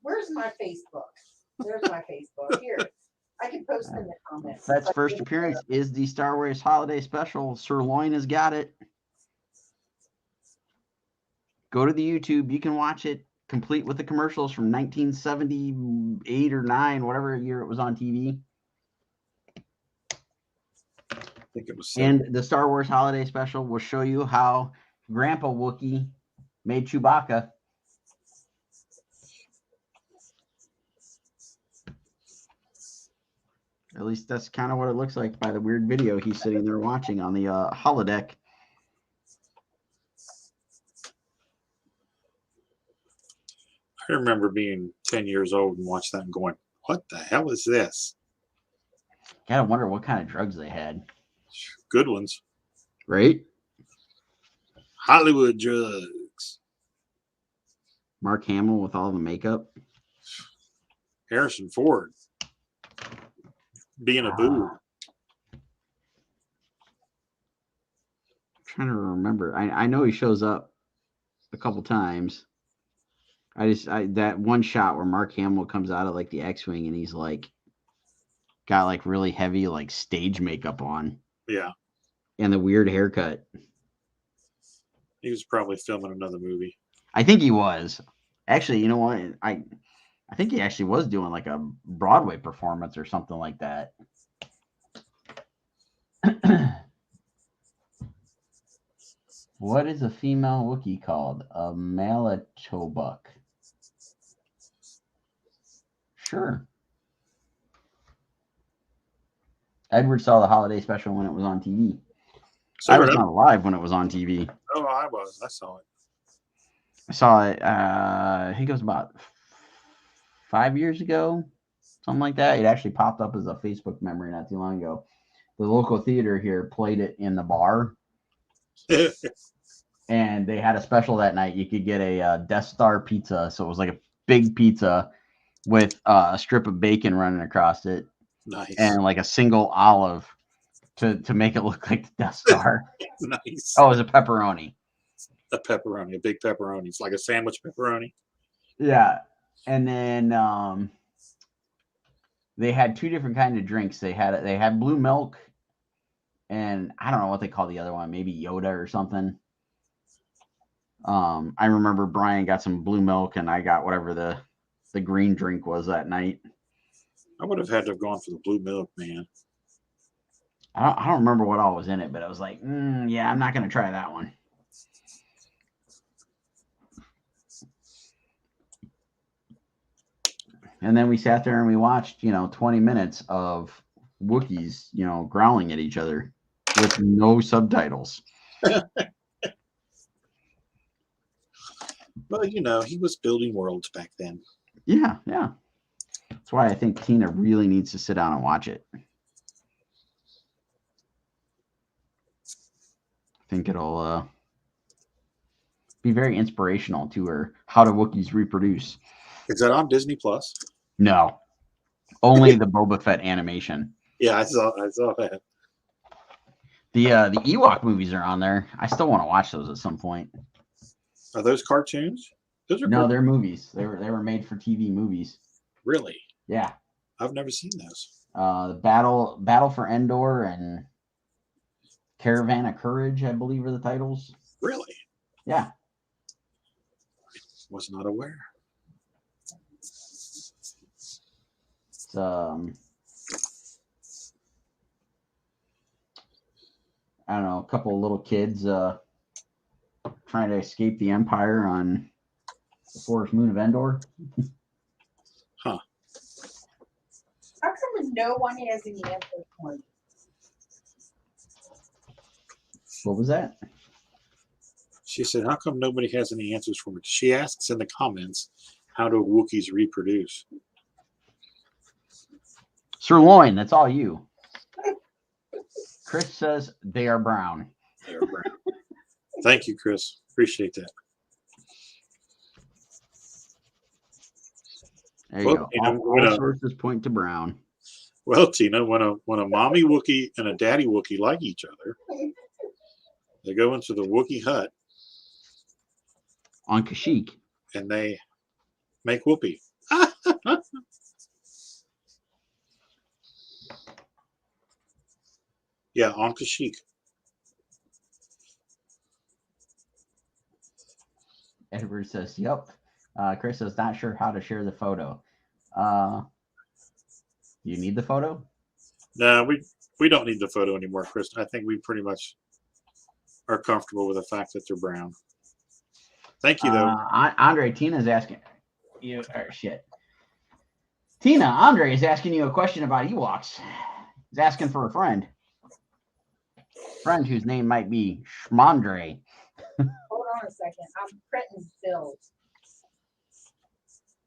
[SPEAKER 3] Where's my Facebook? There's my Facebook. Here, I can post in the comments.
[SPEAKER 1] Fet's first appearance is the Star Wars Holiday Special. Sirloin has got it. Go to the YouTube. You can watch it complete with the commercials from 1978 or 9, whatever year it was on TV.
[SPEAKER 2] I think it was.
[SPEAKER 1] And the Star Wars Holiday Special will show you how Grandpa Wookiee made Chewbacca. At least that's kind of what it looks like by the weird video he's sitting there watching on the holodeck.
[SPEAKER 2] I remember being 10 years old and watching that and going, what the hell is this?
[SPEAKER 1] Gotta wonder what kind of drugs they had.
[SPEAKER 2] Good ones.
[SPEAKER 1] Right?
[SPEAKER 2] Hollywood drugs.
[SPEAKER 1] Mark Hamill with all the makeup.
[SPEAKER 2] Harrison Ford. Being a boo.
[SPEAKER 1] Trying to remember. I know he shows up a couple times. That one shot where Mark Hamill comes out of like the X-Wing and he's like got like really heavy like stage makeup on.
[SPEAKER 2] Yeah.
[SPEAKER 1] And the weird haircut.
[SPEAKER 2] He was probably filming another movie.
[SPEAKER 1] I think he was. Actually, you know what? I think he actually was doing like a Broadway performance or something like that. What is a female Wookiee called? A Malachobuk. Sure. Edward saw the holiday special when it was on TV.
[SPEAKER 2] So
[SPEAKER 1] I was not alive when it was on TV.
[SPEAKER 2] Oh, I was. I saw it.
[SPEAKER 1] I saw it, I think it was about 5 years ago, something like that. It actually popped up as a Facebook memory not too long ago. The local theater here played it in the bar. And they had a special that night. You could get a Death Star pizza. So it was like a big pizza with a strip of bacon running across it.
[SPEAKER 2] Nice.
[SPEAKER 1] And like a single olive to make it look like the Death Star.
[SPEAKER 2] Nice.
[SPEAKER 1] Oh, it was a pepperoni.
[SPEAKER 2] A pepperoni, a big pepperoni. It's like a sandwich pepperoni.
[SPEAKER 1] Yeah. And then they had two different kinds of drinks. They had blue milk, and I don't know what they call the other one, maybe Yoda or something. I remember Brian got some blue milk, and I got whatever the green drink was that night.
[SPEAKER 2] I would have had to have gone for the blue milk, man.
[SPEAKER 1] I don't remember what all was in it, but I was like, yeah, I'm not going to try that one. And then we sat there and we watched, 20 minutes of Wookiees, growling at each other with no subtitles.
[SPEAKER 2] Well, he was building worlds back then.
[SPEAKER 1] Yeah, yeah. That's why I think Tina really needs to sit down and watch it. I think it'll be very inspirational to her. How do Wookiees reproduce?
[SPEAKER 2] Is that on Disney Plus?
[SPEAKER 1] No, only the Boba Fett animation.
[SPEAKER 2] Yeah, I saw that.
[SPEAKER 1] The Ewok movies are on there. I still want to watch those at some point.
[SPEAKER 2] Are those cartoons? Those are
[SPEAKER 1] No, they're movies. They were made for TV movies.
[SPEAKER 2] Really?
[SPEAKER 1] Yeah.
[SPEAKER 2] I've never seen those.
[SPEAKER 1] The Battle for Endor and Caravan of Courage, I believe, are the titles.
[SPEAKER 2] Really?
[SPEAKER 1] Yeah.
[SPEAKER 2] Was not aware.
[SPEAKER 1] It's, I don't know, a couple of little kids trying to escape the Empire on the forest moon of Endor.
[SPEAKER 2] Huh.
[SPEAKER 3] No one has any answers for me.
[SPEAKER 1] What was that?
[SPEAKER 2] She said, how come nobody has any answers for me? She asks in the comments, how do Wookiees reproduce?
[SPEAKER 1] Sirloin, that's all you. Chris says they are brown.
[SPEAKER 2] They're brown. Thank you, Chris. Appreciate that.
[SPEAKER 1] There you
[SPEAKER 2] Well,
[SPEAKER 1] go.
[SPEAKER 2] you know,
[SPEAKER 1] All sources point to brown.
[SPEAKER 2] Well, Tina, when a mommy Wookiee and a daddy Wookiee like each other, they go into the Wookiee hut
[SPEAKER 1] On Kashyyyk.
[SPEAKER 2] and they make whoopee. Yeah, on Kashyyyk.
[SPEAKER 1] Edward says, yep. Chris says, not sure how to share the photo. You need the photo?
[SPEAKER 2] No, we don't need the photo anymore, Chris. I think we pretty much are comfortable with the fact that they're brown. Thank you, though.
[SPEAKER 1] Andre, Tina's asking you, or shit. Tina, Andre is asking you a question about Ewoks. He's asking for a friend. Friend whose name might be Schmandre.
[SPEAKER 3] Hold on a second. I'm printing bills.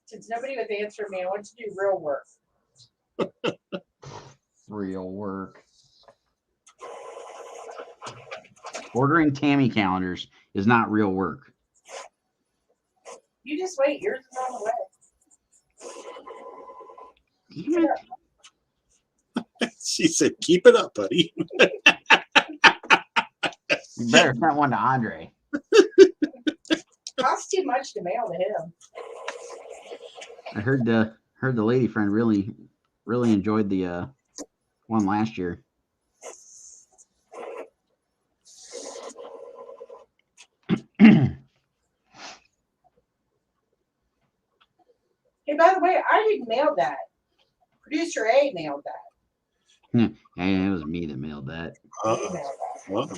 [SPEAKER 3] Since nobody was answering me, I want to do real work.
[SPEAKER 1] Real work. Ordering Tammy calendars is not real work.
[SPEAKER 3] You just wait. Yours is on the way.
[SPEAKER 1] Damn it.
[SPEAKER 2] She said, keep it up, buddy.
[SPEAKER 1] You better send one to Andre.
[SPEAKER 3] Costs too much to mail to him.
[SPEAKER 1] I heard the lady friend really enjoyed the one last year.
[SPEAKER 3] Hey, by the way, I didn't mail that. Producer A mailed that.
[SPEAKER 1] Hey, it was me that mailed that.
[SPEAKER 3] He mailed that.
[SPEAKER 2] Uh-oh.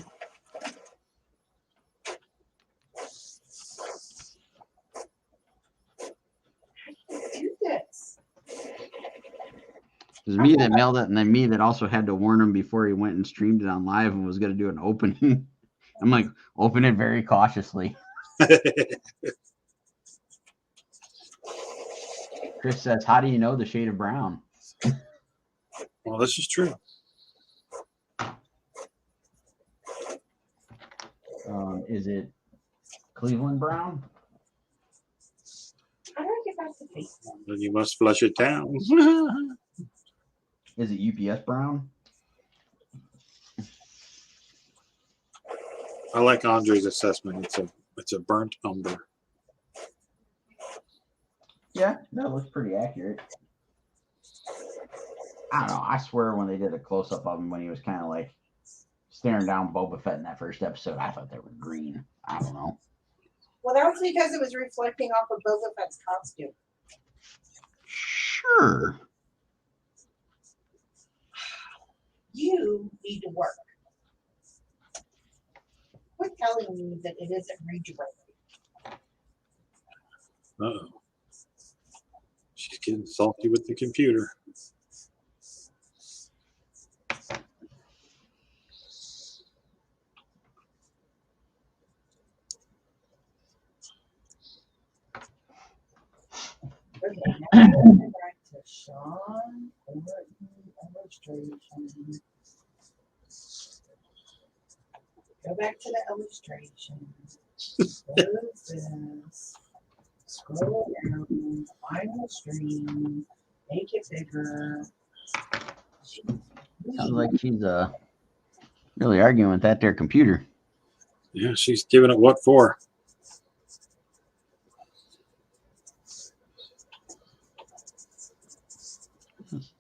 [SPEAKER 3] Do this.
[SPEAKER 1] It was me that mailed it, and then me that also had to warn him before he went and streamed it on live and was going to do an opening. I'm like, open it very cautiously. Chris says, how do you know the shade of brown?
[SPEAKER 2] Well, this is true.
[SPEAKER 1] Is it Cleveland brown?
[SPEAKER 3] How do I get back to Facebook?
[SPEAKER 2] Then you must flush it down.
[SPEAKER 1] Is it UPS brown?
[SPEAKER 2] I like Andre's assessment. It's a burnt umber.
[SPEAKER 1] Yeah, that looks pretty accurate. I don't know. I swear when they did a close-up of him when he was kind of like staring down Boba Fett in that first episode, I thought they were green. I don't know.
[SPEAKER 3] Well, that was because it was reflecting off of Boba Fett's costume.
[SPEAKER 1] Sure.
[SPEAKER 3] You need to work. Quit telling me that it isn't regenerated.
[SPEAKER 2] Uh-oh. She's getting salty with the computer.
[SPEAKER 3] Okay, now we're back to Sean Horton illustration. Go back to the illustration. Close this. Scroll down. Find the stream. Make it bigger.
[SPEAKER 1] Sounds like she's really arguing with that there computer.
[SPEAKER 2] Yeah, she's giving it what for?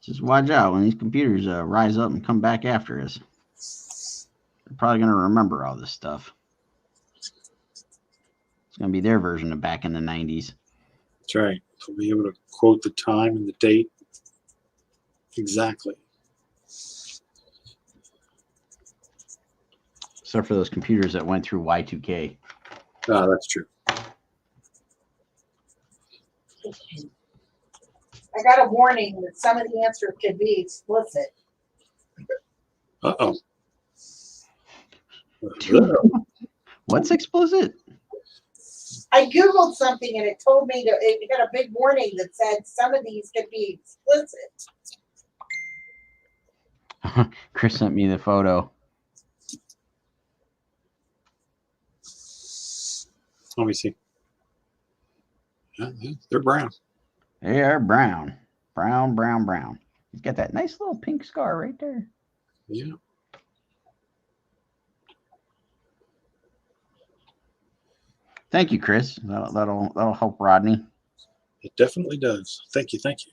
[SPEAKER 1] Just watch out when these computers rise up and come back after us. They're probably going to remember all this stuff. It's going to be their version of back in the 90s.
[SPEAKER 2] That's right. They'll be able to quote the time and the date. Exactly.
[SPEAKER 1] Except for those computers that went through Y2K.
[SPEAKER 2] Ah, that's true.
[SPEAKER 3] I got a warning that some of the answers could be explicit.
[SPEAKER 2] Uh-oh.
[SPEAKER 1] What's explicit?
[SPEAKER 3] I Googled something and it told me it had a big warning that said some of these could be explicit.
[SPEAKER 1] Chris sent me the photo.
[SPEAKER 2] Let me see. Yeah, they're brown.
[SPEAKER 1] They are brown. Brown, brown, brown. He's got that nice little pink scar right there.
[SPEAKER 2] Yeah.
[SPEAKER 1] Thank you, Chris. That'll help Rodney.
[SPEAKER 2] It definitely does. Thank you. Thank you.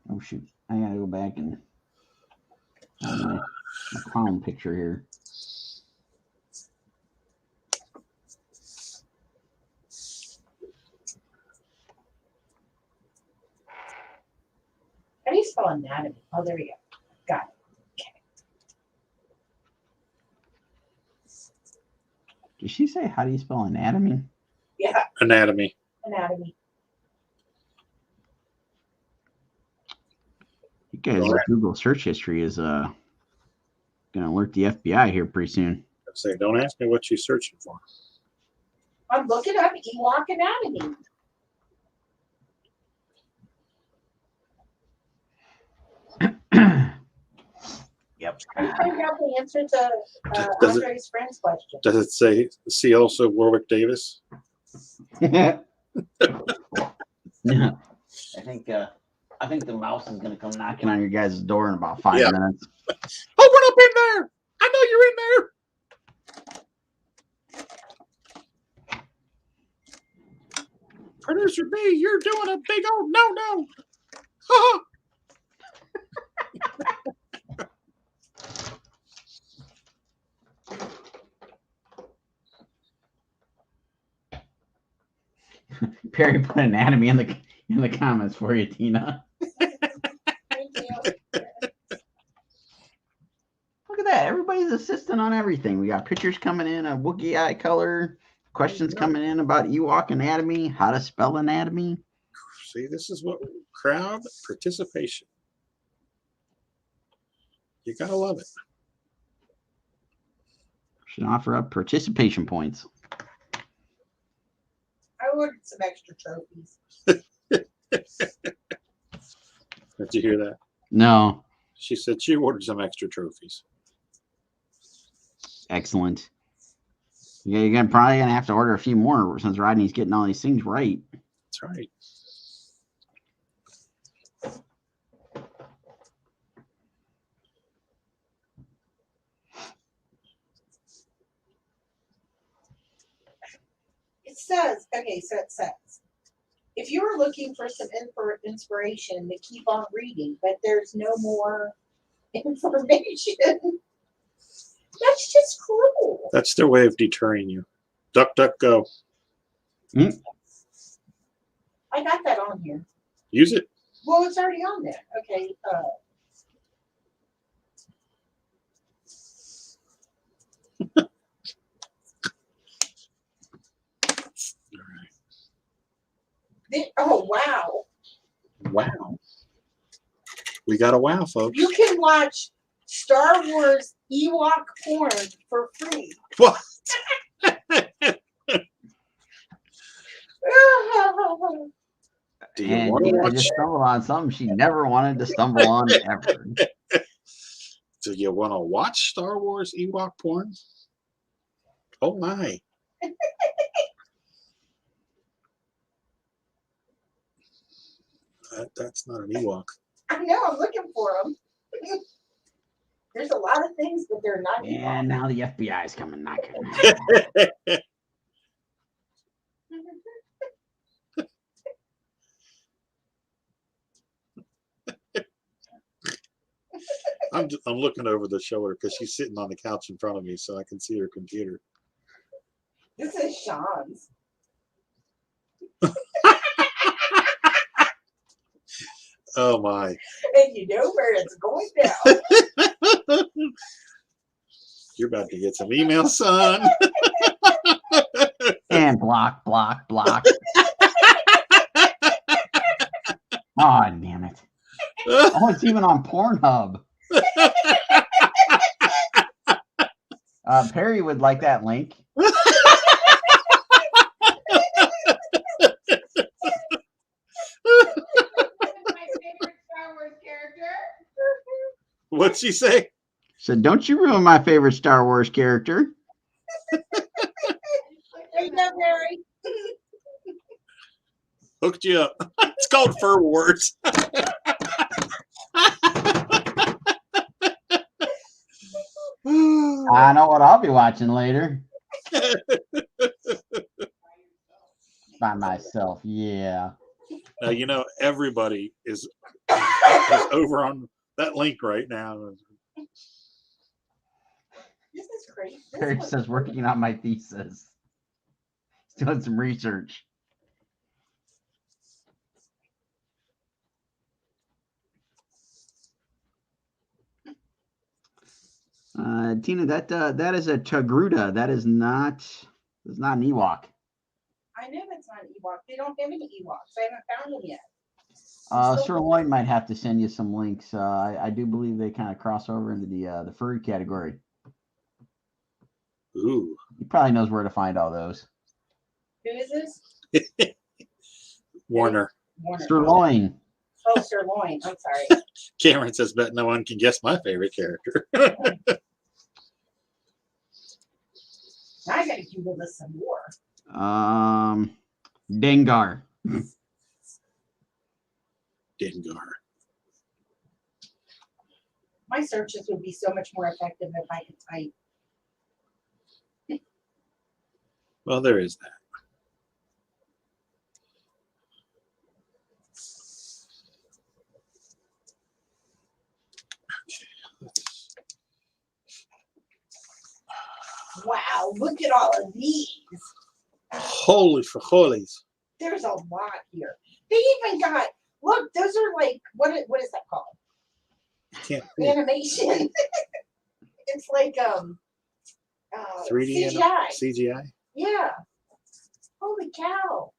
[SPEAKER 1] Oh shoot! I gotta go back and my clown picture here.
[SPEAKER 3] How do you spell anatomy? Oh, there you go. Got it.
[SPEAKER 1] Did she say how do you spell anatomy?
[SPEAKER 3] Yeah,
[SPEAKER 2] Anatomy.
[SPEAKER 3] anatomy.
[SPEAKER 1] You guys' Google search history is gonna alert the FBI here pretty soon.
[SPEAKER 2] I say, don't ask me what you're searching for.
[SPEAKER 3] I'm looking up Ewok anatomy.
[SPEAKER 1] Yep.
[SPEAKER 3] I find out the answer to
[SPEAKER 2] Does it-
[SPEAKER 3] Andre's friend's question.
[SPEAKER 2] Does it say, see also Warwick Davis?
[SPEAKER 1] Yeah. I think the mouse is gonna come knocking on your guys' door in about 5
[SPEAKER 2] Yeah.
[SPEAKER 1] minutes.
[SPEAKER 2] Open up in there! I know you're in there! Producer B, you're doing a big old no-no! Ha
[SPEAKER 1] Perry put anatomy in the comments for you, Tina.
[SPEAKER 3] Thank you.
[SPEAKER 1] Look at that. Everybody's assisting on everything. We got pictures coming in of Wookiee eye color, questions coming in about Ewok anatomy, how to spell anatomy.
[SPEAKER 2] See, this is what crowd participation. You gotta love it.
[SPEAKER 1] Should offer up participation points.
[SPEAKER 3] I ordered some extra trophies.
[SPEAKER 2] Did you hear that?
[SPEAKER 1] No.
[SPEAKER 2] She said she ordered some extra trophies.
[SPEAKER 1] Excellent. Yeah, you're probably gonna have to order a few more since Rodney's getting all these things right.
[SPEAKER 2] That's right.
[SPEAKER 3] It says, okay, so it says, if you were looking for some inspiration to keep on reading, but there's no more information, that's just cruel.
[SPEAKER 2] That's their way of deterring you. Duck, duck, go.
[SPEAKER 3] I got that on here.
[SPEAKER 2] Use it.
[SPEAKER 3] Well, it's already on there. Okay. Oh, wow.
[SPEAKER 2] Wow. We got a wow, folks.
[SPEAKER 3] You can watch Star Wars Ewok porn for free.
[SPEAKER 2] What? Do you
[SPEAKER 1] And
[SPEAKER 2] want to
[SPEAKER 1] Tina
[SPEAKER 2] watch?
[SPEAKER 1] just stumbled on something she never wanted to stumble on ever.
[SPEAKER 2] Do you want to watch Star Wars Ewok porn? Oh my! That's not an Ewok.
[SPEAKER 3] I know, I'm looking for them. There's a lot of things, but they're not
[SPEAKER 1] And now the FBI is coming knocking.
[SPEAKER 2] I'm looking over the shoulder because she's sitting on the couch in front of me, so I can see her computer.
[SPEAKER 3] This is Sean's.
[SPEAKER 2] Oh my!
[SPEAKER 3] And you know where it's going down.
[SPEAKER 2] You're about to get some email, son.
[SPEAKER 1] And block. Oh, damn it. Oh, it's even on Pornhub. Perry would like that link.
[SPEAKER 4] My favorite Star Wars character.
[SPEAKER 2] What'd she say?
[SPEAKER 1] So don't you ruin my favorite Star Wars character.
[SPEAKER 3] Ain't that Mary?
[SPEAKER 2] Hooked you up. It's called Fur Wars.
[SPEAKER 1] I know what I'll be watching later. By myself, yeah.
[SPEAKER 2] Now, you know, everybody is over on that link right now.
[SPEAKER 3] This is great. This
[SPEAKER 1] Perry
[SPEAKER 3] was
[SPEAKER 1] says working on my thesis. He's doing some research. Tina, that is a Togruta. That is not an Ewok.
[SPEAKER 3] I know that's not an Ewok. They don't have any Ewoks. I haven't found them yet.
[SPEAKER 1] Sir Lloyd might have to send you some links. I do believe they kind of cross over into the furry category.
[SPEAKER 2] Ooh.
[SPEAKER 1] He probably knows where to find all those.
[SPEAKER 3] Who is this?
[SPEAKER 2] Warner.
[SPEAKER 3] Warner.
[SPEAKER 1] Sirloin.
[SPEAKER 3] Oh, Sirloin. I'm sorry.
[SPEAKER 2] Cameron says, bet no one can guess my favorite character.
[SPEAKER 3] Now I gotta Google this some more.
[SPEAKER 1] Dengar.
[SPEAKER 2] Dengar.
[SPEAKER 3] My searches would be so much more effective if I could type.
[SPEAKER 2] Well, there is that.
[SPEAKER 3] Wow, look at all of these.
[SPEAKER 2] Holy for holies.
[SPEAKER 3] There's a lot here. They even got, look, those are like, what is that called?
[SPEAKER 2] Can't see it.
[SPEAKER 3] Animation. It's like
[SPEAKER 2] 3D
[SPEAKER 3] CGI.
[SPEAKER 2] CGI.
[SPEAKER 3] Yeah. Holy cow.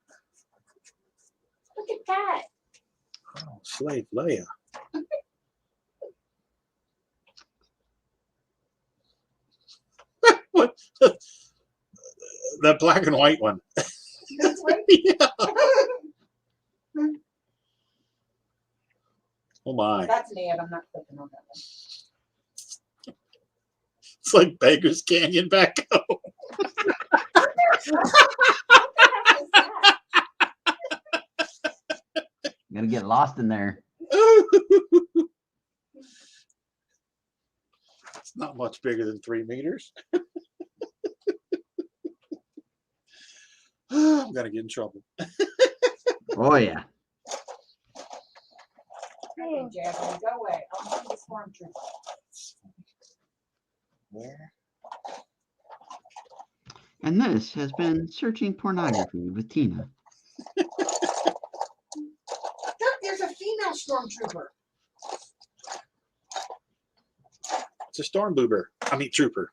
[SPEAKER 3] Look at that.
[SPEAKER 2] Oh, Slave Leia. What? The black and white one.
[SPEAKER 3] This one?
[SPEAKER 2] Yeah. Oh my.
[SPEAKER 3] That's an ad. I'm not clicking on that one.
[SPEAKER 2] It's like Beggar's Canyon back home.
[SPEAKER 3] What the heck is that?
[SPEAKER 1] I'm gonna get lost in there.
[SPEAKER 2] It's not much bigger than 3 meters. I'm gonna get in trouble.
[SPEAKER 1] Oh yeah.
[SPEAKER 3] Okay, Jasmine, go away. I'll see the stormtrooper.
[SPEAKER 2] Where?
[SPEAKER 1] And this has been Searching Pornography with Tina.
[SPEAKER 3] Look, there's a female stormtrooper.
[SPEAKER 2] It's a stormboober. I mean trooper.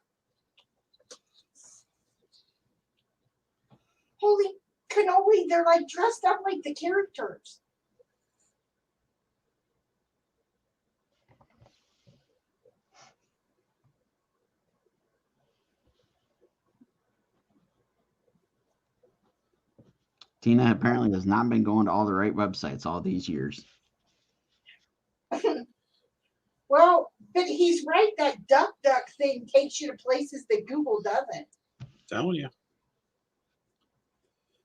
[SPEAKER 3] Holy cannoli, they're like dressed up like the characters.
[SPEAKER 1] Tina apparently has not been going to all the right websites all these years.
[SPEAKER 3] Well, but he's right. That duck thing takes you to places that Google doesn't.
[SPEAKER 2] Telling you.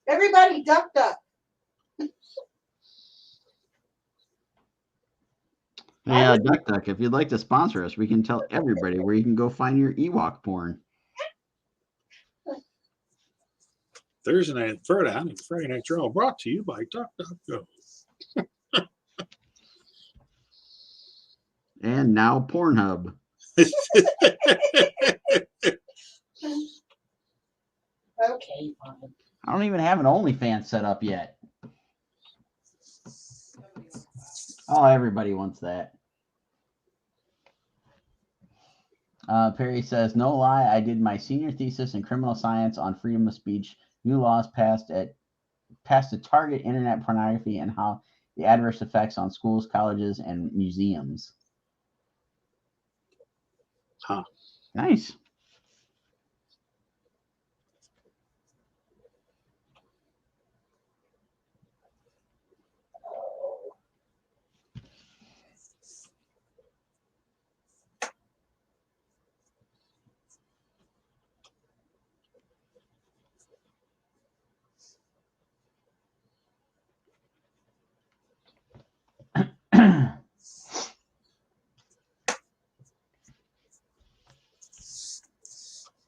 [SPEAKER 3] Everybody duck.
[SPEAKER 1] Yeah, Duck, if you'd like to sponsor us, we can tell everybody where you can go find your Ewok porn.
[SPEAKER 2] Thursday night and Friday night draw brought to you by DuckDuckGo.
[SPEAKER 1] And now Pornhub.
[SPEAKER 3] Okay, fine.
[SPEAKER 1] I don't even have an OnlyFans set up yet. Oh, everybody wants that. Perry says, no lie, I did my senior thesis in criminal science on freedom of speech New laws passed to target internet pornography and how the adverse effects on schools, colleges, and museums.
[SPEAKER 2] Huh.
[SPEAKER 1] Nice.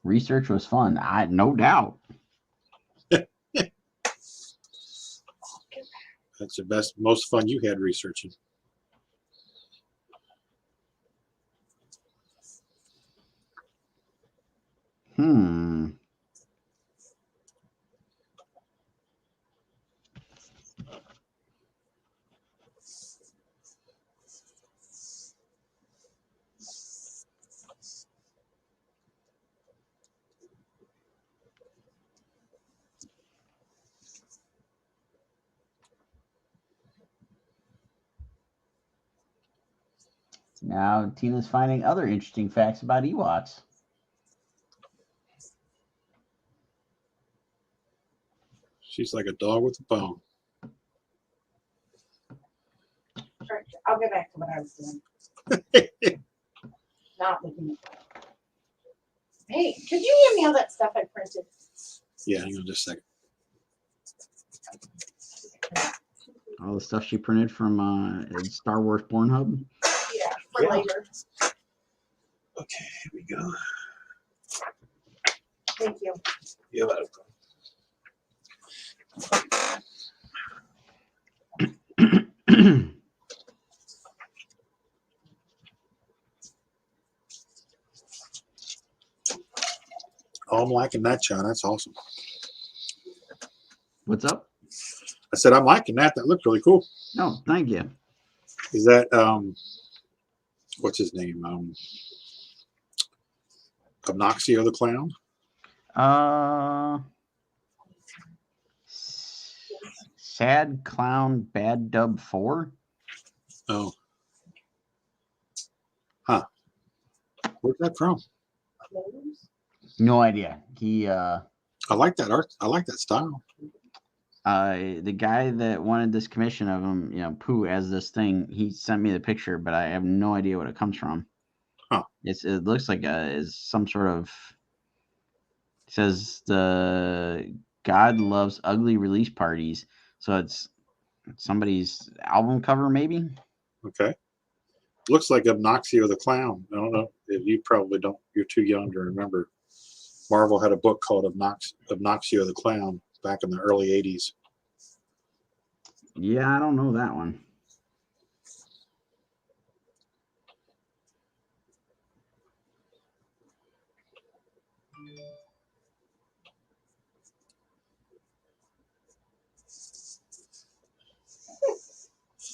[SPEAKER 1] Research was fun. No doubt.
[SPEAKER 2] That's the most fun you had researching.
[SPEAKER 1] Now Tina's finding other interesting facts about Ewoks.
[SPEAKER 2] She's like a dog with a bone.
[SPEAKER 3] I'll get back to what I was doing. Not looking at that. Hey, could you hand me all that stuff I printed?
[SPEAKER 2] Yeah, hang on just a second.
[SPEAKER 1] All the stuff she printed from Star Wars Pornhub.
[SPEAKER 3] Yeah, for later.
[SPEAKER 2] Okay, here we go.
[SPEAKER 3] Thank you.
[SPEAKER 2] You're welcome. Oh, I'm liking that, John. That's awesome.
[SPEAKER 1] What's up?
[SPEAKER 2] I said I'm liking that. That looked really cool.
[SPEAKER 1] Oh, thank you.
[SPEAKER 2] Is that what's his name? Obnoxio the Clown?
[SPEAKER 1] Sad Clown Bad Dub 4?
[SPEAKER 2] Oh. Huh. Where's that from?
[SPEAKER 1] No idea. He
[SPEAKER 2] I like that art. I like that style.
[SPEAKER 1] the guy that wanted this commission of him, Pooh as this thing, he sent me the picture, but I have no idea what it comes from.
[SPEAKER 2] Huh.
[SPEAKER 1] It looks like is some sort of, it says the God loves ugly release parties. So it's somebody's album cover, maybe.
[SPEAKER 2] Okay. Looks like Obnoxio the Clown. I don't know if you probably don't. You're too young to remember. Marvel had a book called Obnoxio the Clown back in the early 80s.
[SPEAKER 1] Yeah, I don't know that one.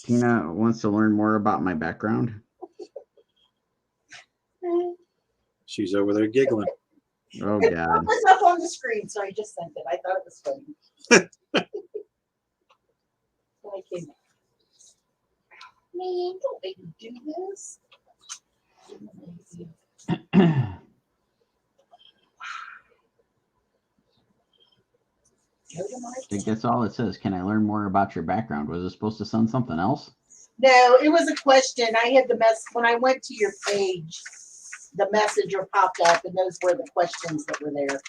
[SPEAKER 1] Tina wants to learn more about my background.
[SPEAKER 2] She's over there giggling.
[SPEAKER 1] Oh,
[SPEAKER 3] It
[SPEAKER 1] God.
[SPEAKER 3] was up on the screen, so I just sent it. I thought it was funny. When I came back. Man, don't make me do this.
[SPEAKER 1] I think that's all it says. Can I learn more about your background? Was it supposed to send something else?
[SPEAKER 3] No, it was a question. I had the mess when I went to your page. The messenger popped up, and those were the questions that were there.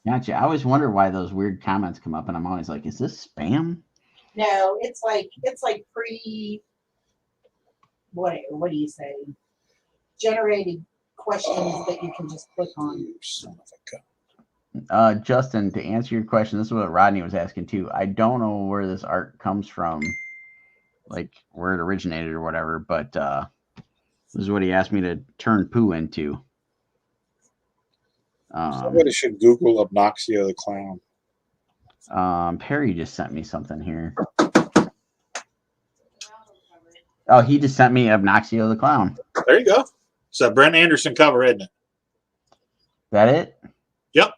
[SPEAKER 1] Gotcha. I always wonder why those weird comments come up, and I'm always like, is this spam?
[SPEAKER 3] No, it's like pre. What do you say? Generated questions that you can just click on.
[SPEAKER 1] Justin, to answer your question, this is what Rodney was asking too. I don't know where this art comes from, like where it originated or whatever, but this is what he asked me to turn Pooh into.
[SPEAKER 2] Somebody should Google Obnoxio the Clown.
[SPEAKER 1] Perry just sent me something here. Oh, he just sent me Obnoxio the Clown.
[SPEAKER 2] There you go. It's a Brent Anderson cover, isn't it?
[SPEAKER 1] That it?
[SPEAKER 2] Yep.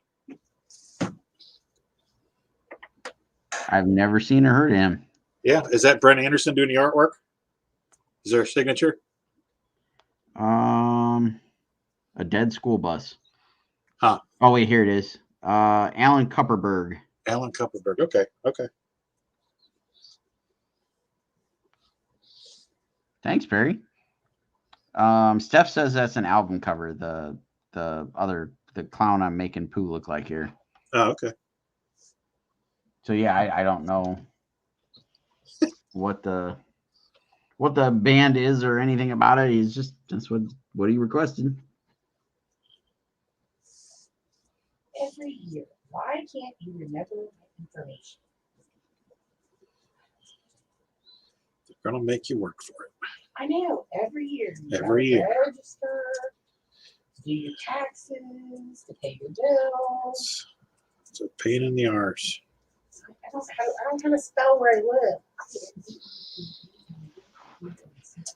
[SPEAKER 1] I've never seen or heard of him.
[SPEAKER 2] Yeah. Is that Brent Anderson doing the artwork? Is there a signature?
[SPEAKER 1] A dead school bus.
[SPEAKER 2] Huh.
[SPEAKER 1] Oh wait, here it is. Alan Kupperberg.
[SPEAKER 2] Alan Kupperberg. Okay. Okay.
[SPEAKER 1] Thanks, Barry. Steph says that's an album cover. The clown I'm making Pooh look like here.
[SPEAKER 2] Oh, okay.
[SPEAKER 1] So yeah, I don't know what the band is or anything about it. He's just that's what he requested.
[SPEAKER 3] Every year. Why can't you remember my information?
[SPEAKER 2] They're gonna make you work for it.
[SPEAKER 3] I know. Every year. You
[SPEAKER 2] Every
[SPEAKER 3] gotta
[SPEAKER 2] year.
[SPEAKER 3] register, do your taxes, to pay your bills.
[SPEAKER 2] It's a pain in the arse.
[SPEAKER 3] I don't know how to spell where I live.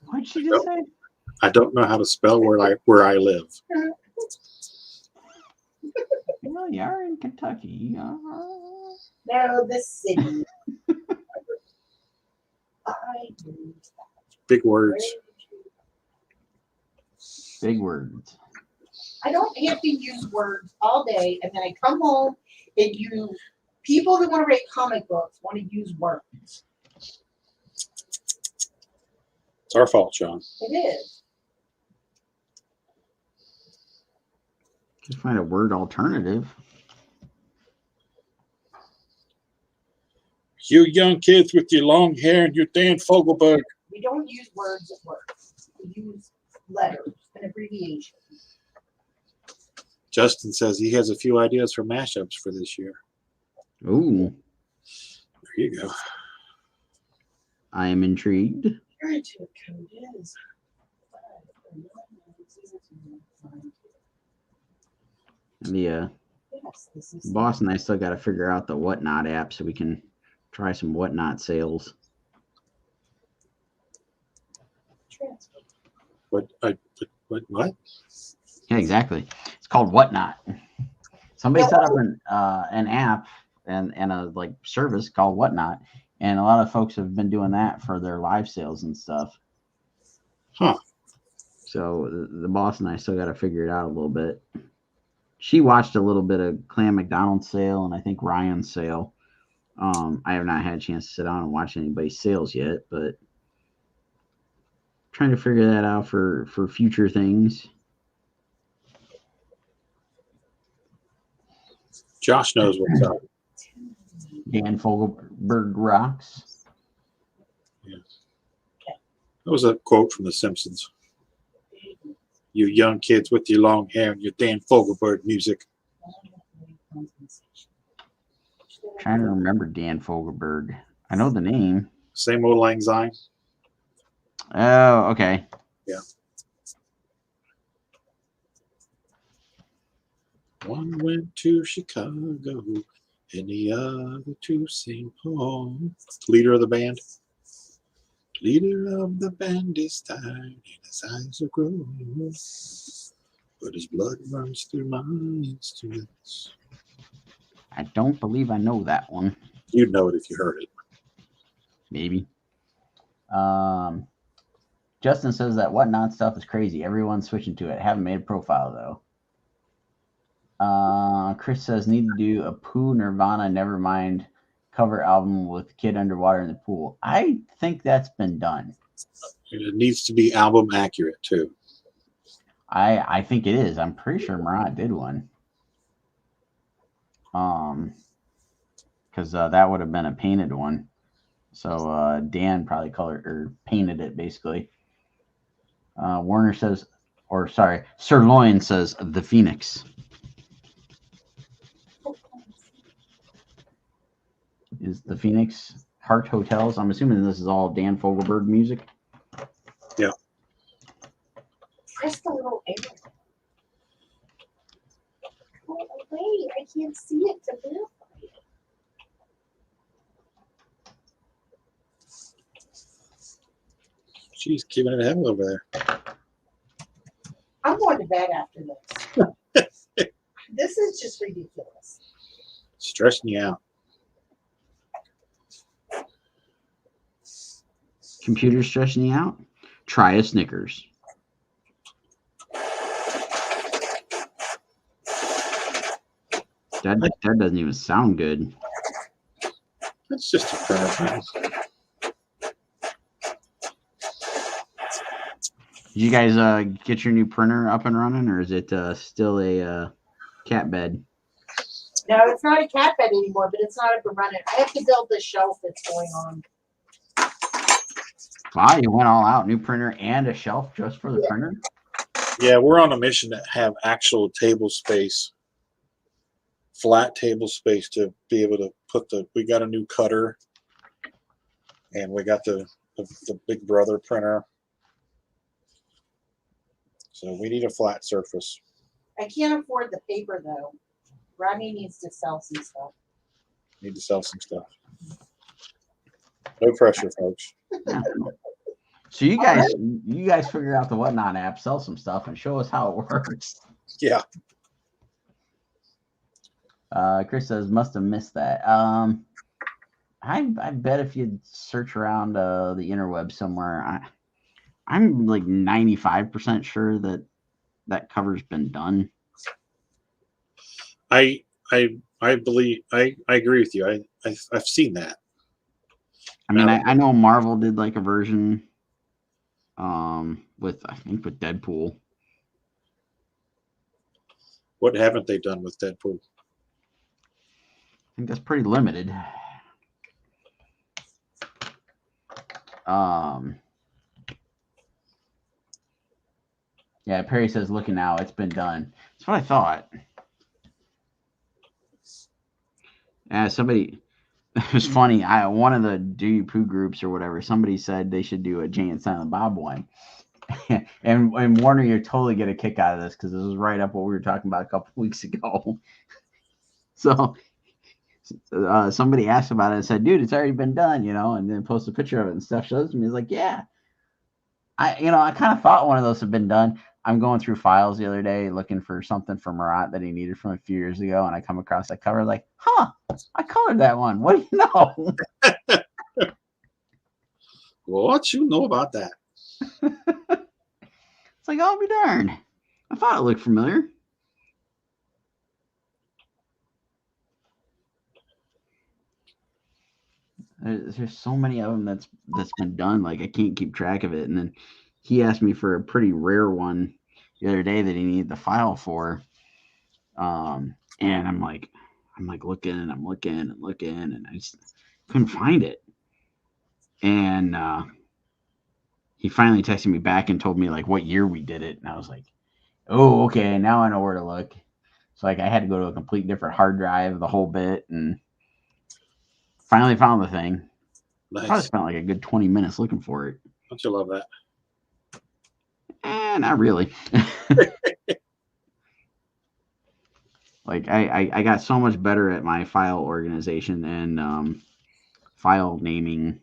[SPEAKER 1] What'd she just say?
[SPEAKER 2] I don't know how to spell where I live.
[SPEAKER 1] Well, you are in Kentucky.
[SPEAKER 3] No, the city. I do.
[SPEAKER 2] Big words.
[SPEAKER 1] Big words.
[SPEAKER 3] I don't have to use words all day, and then I come home and people that want to write comic books want to use words.
[SPEAKER 2] It's our fault, John.
[SPEAKER 3] It is.
[SPEAKER 1] Just find a word alternative.
[SPEAKER 2] You young kids with your long hair and your Dan Fogelberg.
[SPEAKER 3] We don't use words at work. We use letters and abbreviations.
[SPEAKER 2] Justin says he has a few ideas for mashups for this year.
[SPEAKER 1] Ooh,
[SPEAKER 2] There you go.
[SPEAKER 1] I am intrigued.
[SPEAKER 3] Your intuit code is.
[SPEAKER 1] And the
[SPEAKER 3] Yes, this is
[SPEAKER 1] boss and I still got to figure out the Whatnot app so we can try some Whatnot sales.
[SPEAKER 3] transfer.
[SPEAKER 2] What?
[SPEAKER 1] Yeah, exactly. It's called Whatnot. Somebody set up an app and a like service called Whatnot, and a lot of folks have been doing that for their live sales and stuff.
[SPEAKER 2] Huh.
[SPEAKER 1] So the boss and I still got to figure it out a little bit. She watched a little bit of Clam McDonald's sale and I think Ryan's sale. I have not had a chance to sit down and watch anybody's sales yet, but trying to figure that out for future things.
[SPEAKER 2] Josh knows what's up.
[SPEAKER 1] Dan Fogelberg rocks.
[SPEAKER 2] That was a quote from The Simpsons. You young kids with your long hair and your Dan Fogelberg music.
[SPEAKER 1] Trying to remember Dan Fogelberg. I know the name.
[SPEAKER 2] Same old lang syne.
[SPEAKER 1] Oh, okay.
[SPEAKER 2] Yeah. One went to Chicago and the other to St. Paul. Leader of the band. Leader of the band is tired and his eyes are growing, but his blood runs through my instruments.
[SPEAKER 1] I don't believe I know that one.
[SPEAKER 2] You'd know it if you heard it.
[SPEAKER 1] Maybe. Justin says that Whatnot stuff is crazy. Everyone's switching to it. Haven't made a profile though. Chris says need to do a Pooh Nirvana Nevermind cover album with Kid underwater in the pool. I think that's been done.
[SPEAKER 2] It needs to be album accurate too.
[SPEAKER 1] I think it is. I'm pretty sure Murat did one. Because that would have been a painted one. So Dan probably colored or painted it basically. Warner says, or sorry, Sirloin says the Phoenix. Is the Phoenix Heart Hotels? I'm assuming this is all Dan Fogelberg music.
[SPEAKER 2] Yeah.
[SPEAKER 3] Press the little arrow. Go away. I can't see it to verify it.
[SPEAKER 2] She's keeping it heavy over there.
[SPEAKER 3] I'm going to bed after this. This is just ridiculous.
[SPEAKER 2] Stressing you out.
[SPEAKER 1] Computer stressing you out? Try a Snickers. That doesn't even sound good.
[SPEAKER 2] It's just a printer.
[SPEAKER 1] Did you guys get your new printer up and running, or is it still a cat bed?
[SPEAKER 3] No, it's not a cat bed anymore, but it's not up and running. I have to build the shelf that's going on.
[SPEAKER 1] Wow, you went all out. New printer and a shelf just for the printer?
[SPEAKER 2] Yeah, we're on a mission to have actual table space, flat table space to be able to put we got a new cutter, and we got the Big Brother printer. So we need a flat surface.
[SPEAKER 3] I can't afford the paper though. Rodney needs to sell some stuff.
[SPEAKER 2] Need to sell some stuff. No pressure, folks.
[SPEAKER 1] Yeah. So you guys figure out the Whatnot app, sell some stuff, and show us how it works.
[SPEAKER 2] Yeah.
[SPEAKER 1] Chris says must have missed that. I bet if you search around the interweb somewhere, I'm like 95% sure that cover's been done.
[SPEAKER 2] I believe I agree with you. I've seen that.
[SPEAKER 1] I mean, I know Marvel did like a version with Deadpool.
[SPEAKER 2] What haven't they done with Deadpool?
[SPEAKER 1] I think that's pretty limited. Yeah, Perry says, looking now, it's been done. That's what I thought. Somebody, it was funny. One of the Do You Poo groups or whatever, somebody said they should do a Jay and Silent Bob one. and Warner, you're totally get a kick out of this because this was right up what we were talking about a couple weeks ago. So somebody asked about it and said, dude, it's already been done, and then post a picture of it and stuff. Shows it to me. It's like, yeah. I kind of thought one of those had been done. I'm going through files the other day looking for something for Marat that he needed from a few years ago, and I come across that cover like, I colored that one. What do you know?
[SPEAKER 2] What you know about that?
[SPEAKER 1] It's like, I'll be darned. I thought it looked familiar. There's so many of them that's been done. Like I can't keep track of it. And then he asked me for a pretty rare one the other day that he needed the file for. And I'm like looking and I'm looking and looking and I just couldn't find it. And he finally texted me back and told me like what year we did it. And I was like, oh, okay, now I know where to look. So like I had to go to a complete different hard drive, the whole bit, and finally found the thing.
[SPEAKER 2] Nice.
[SPEAKER 1] Probably spent like a good 20 minutes looking for it.
[SPEAKER 2] Don't you love that?
[SPEAKER 1] Not really. Like I got so much better at my file organization and file naming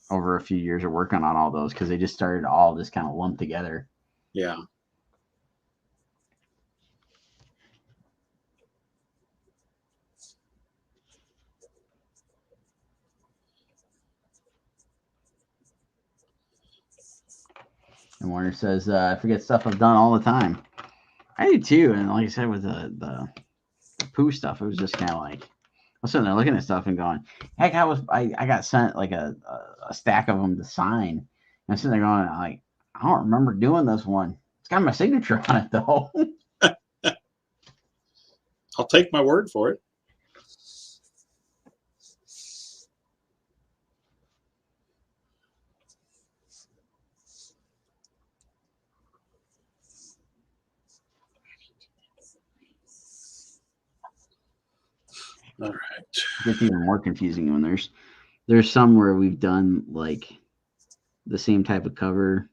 [SPEAKER 1] over a few years of working on all those because they just started all just kind of lumped together.
[SPEAKER 2] Yeah.
[SPEAKER 1] And Warner says, I forget stuff I've done all the time. I do too. And like I said, with the poo stuff, it was just kind of like, I was sitting there looking at stuff and going, heck, I got sent like a stack of them to sign. And I'm sitting there going, like, I don't remember doing this one. It's got my signature on it though.
[SPEAKER 2] I'll take my word for it. All right.
[SPEAKER 1] It gets even more confusing when there's some where we've done like the same type of cover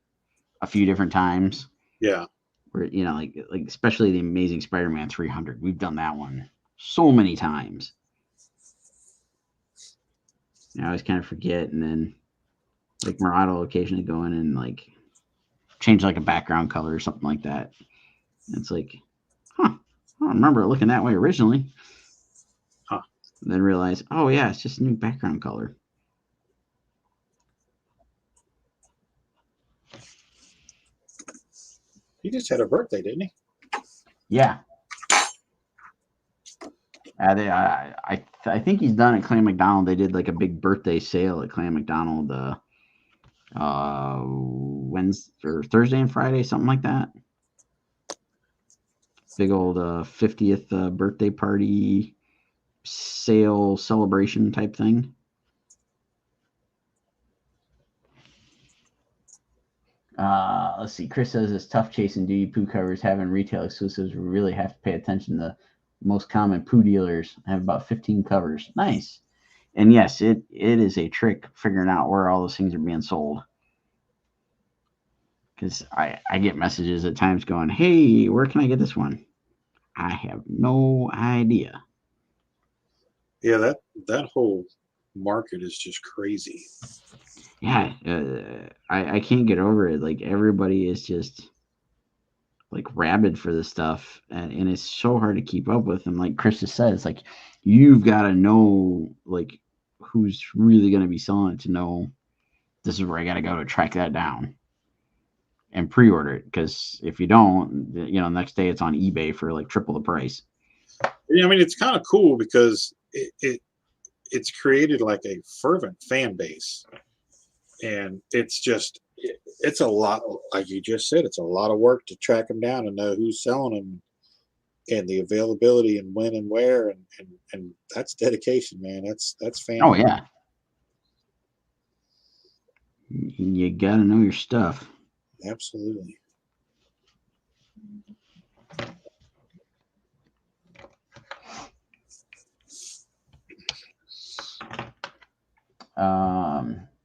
[SPEAKER 1] a few different times.
[SPEAKER 2] Yeah.
[SPEAKER 1] Where like especially the Amazing Spider-Man 300, we've done that one so many times. I always kind of forget, and then like Murata will occasionally go in and like change like a background color or something like that. And it's like, I don't remember it looking that way originally.
[SPEAKER 2] Huh.
[SPEAKER 1] Then realize, oh yeah, it's just a new background color.
[SPEAKER 2] He just had a birthday, didn't he?
[SPEAKER 1] Yeah. I think he's done at Clan McDonald. They did like a big birthday sale at Clan McDonald Wednesday or Thursday and Friday, something like that. Big old 50th birthday party sale celebration type thing. Let's see. Chris says it's tough chasing duty poo covers. Having retail exclusives, we really have to pay attention to most common poo dealers. I have about 15 covers. Nice. And yes, it is a trick figuring out where all those things are being sold. Because I get messages at times going, hey, where can I get this one? I have no idea.
[SPEAKER 2] Yeah, that whole market is just crazy.
[SPEAKER 1] Yeah, I can't get over it. Like everybody is just like rabid for this stuff, and it's so hard to keep up with. And like Chris just said, it's like you've got to know like who's really going to be selling it to know this is where I got to go to track that down and pre-order it. Because if you don't, next day it's on eBay for like triple the price.
[SPEAKER 2] Yeah, I mean, it's kind of cool because it's created like a fervent fan base, and it's a lot, like you just said, it's a lot of work to track them down and know who's selling them and the availability and when and where, and that's dedication, man. That's fan.
[SPEAKER 1] Oh yeah, you got to know your stuff.
[SPEAKER 2] Absolutely.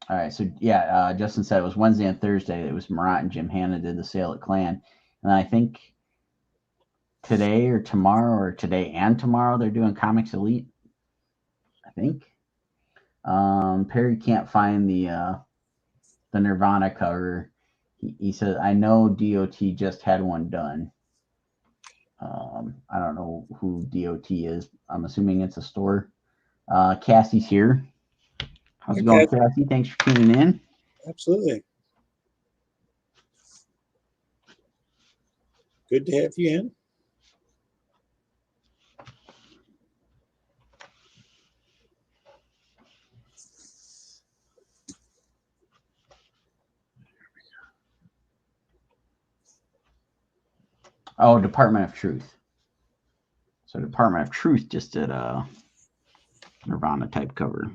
[SPEAKER 1] All right, so yeah, Justin said it was Wednesday and Thursday. It was Marat and Jim Hanna did the sale at Clan, and I think today or tomorrow or today and tomorrow they're doing Comics Elite. I think. Perry can't find the Nirvana cover. He says, I know DOT just had one done. I don't know who DOT is. I'm assuming it's a store. Cassie's here. How's it going, Cassie? Thanks for tuning in.
[SPEAKER 2] Absolutely. Good to have you in.
[SPEAKER 1] Oh, Department of Truth. So Department of Truth just did a Nirvana type cover.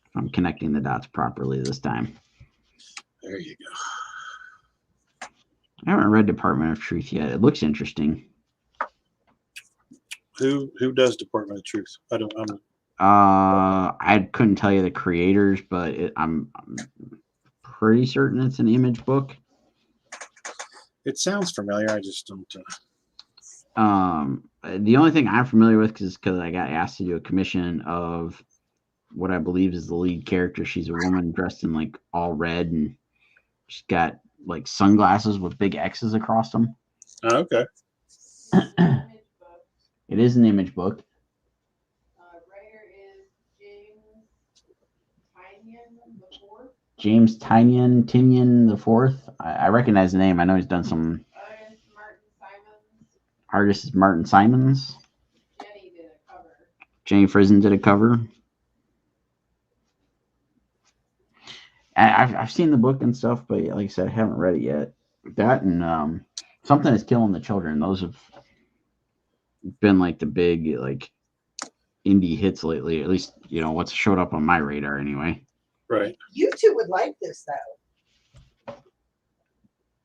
[SPEAKER 1] If I'm connecting the dots properly this time.
[SPEAKER 2] There you go.
[SPEAKER 1] I haven't read Department of Truth yet. It looks interesting.
[SPEAKER 2] Who does Department of Truth?
[SPEAKER 1] I couldn't tell you the creators, but I'm pretty certain it's an Image book.
[SPEAKER 2] It sounds familiar. I just don't.
[SPEAKER 1] The only thing I'm familiar with is because I got asked to do a commission of what I believe is the lead character. She's a woman dressed in like all red, and she's got like sunglasses with big X's across them.
[SPEAKER 2] Oh, okay.
[SPEAKER 1] It is an Image book.
[SPEAKER 4] Writer is
[SPEAKER 1] James Tynion the Fourth. I recognize the name. I know he's done some. Artist is Martin Simons.
[SPEAKER 4] Jenny did a cover.
[SPEAKER 1] Jenny Frizen did a cover. I've seen the book and stuff, but like I said, I haven't read it yet. That and Something Is Killing the Children. Those have been like the big like indie hits lately. At least what's showed up on my radar anyway.
[SPEAKER 2] Right.
[SPEAKER 3] You two would like this though.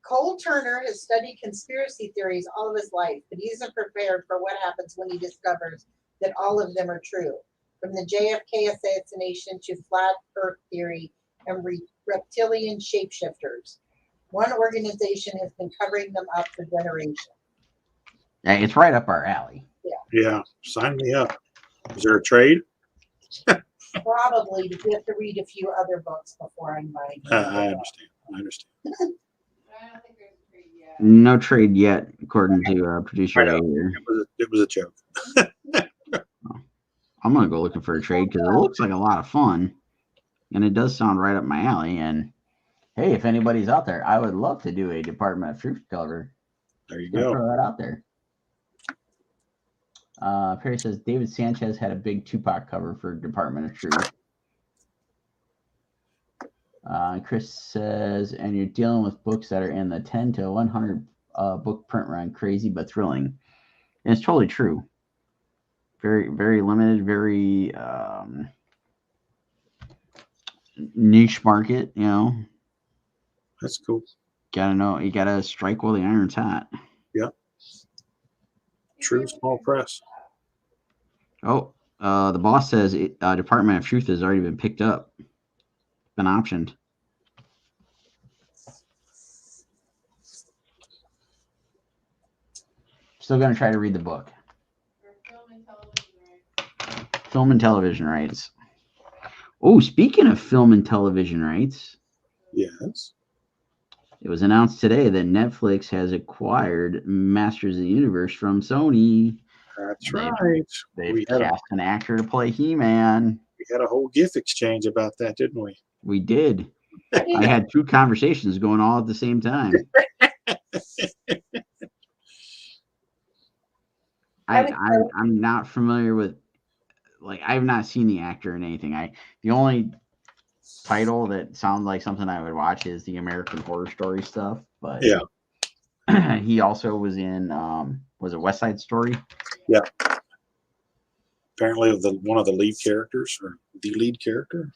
[SPEAKER 3] Cole Turner has studied conspiracy theories all of his life, but he isn't prepared for what happens when he discovers that all of them are true. From the JFK assassination to flat Earth theory and reptilian shapeshifters. One organization has been covering them up for generations.
[SPEAKER 1] Yeah, it's right up our alley.
[SPEAKER 2] Yeah. Sign me up. Is there a trade?
[SPEAKER 3] Probably, but you have to read a few other books before I'm buying.
[SPEAKER 2] I understand.
[SPEAKER 4] I don't think there's a trade yet.
[SPEAKER 1] No trade yet. according to producer
[SPEAKER 2] I
[SPEAKER 1] A
[SPEAKER 2] know.
[SPEAKER 1] here.
[SPEAKER 2] It was a joke.
[SPEAKER 1] I'm gonna go looking for a trade because it looks like a lot of fun, and it does sound right up my alley. And hey, if anybody's out there, I would love to do a Department of Truth cover.
[SPEAKER 2] There you
[SPEAKER 1] Gonna
[SPEAKER 2] go.
[SPEAKER 1] throw that out there. Perry says David Sanchez had a big Tupac cover for Department of Truth. Chris says, and you're dealing with books that are in the 10 to 100 book print run, crazy but thrilling. And it's totally true. Very, very limited, very niche market, you know.
[SPEAKER 2] That's cool.
[SPEAKER 1] Gotta know, you gotta strike while the iron's hot.
[SPEAKER 2] Yep. True small press.
[SPEAKER 1] Oh, the boss says Department of Truth has already been picked up, been optioned. Still gonna try to read the book. Film and television rights. Oh, speaking of film and television rights,
[SPEAKER 2] Yes.
[SPEAKER 1] it was announced today that Netflix has acquired Masters of the Universe from Sony.
[SPEAKER 2] That's
[SPEAKER 1] They've-
[SPEAKER 2] right.
[SPEAKER 1] They've
[SPEAKER 2] We had,
[SPEAKER 1] cast an actor to play He-Man.
[SPEAKER 2] we had a whole GIF exchange about that, didn't we?
[SPEAKER 1] We did. I had two conversations going all at the same time. I'm not familiar with, like, I've not seen the actor in anything. The only title that sounds like something I would watch is the American Horror Story stuff. But
[SPEAKER 2] Yeah.
[SPEAKER 1] he also was in was it West Side Story?
[SPEAKER 2] Yeah. Apparently one of the lead characters, or the lead character,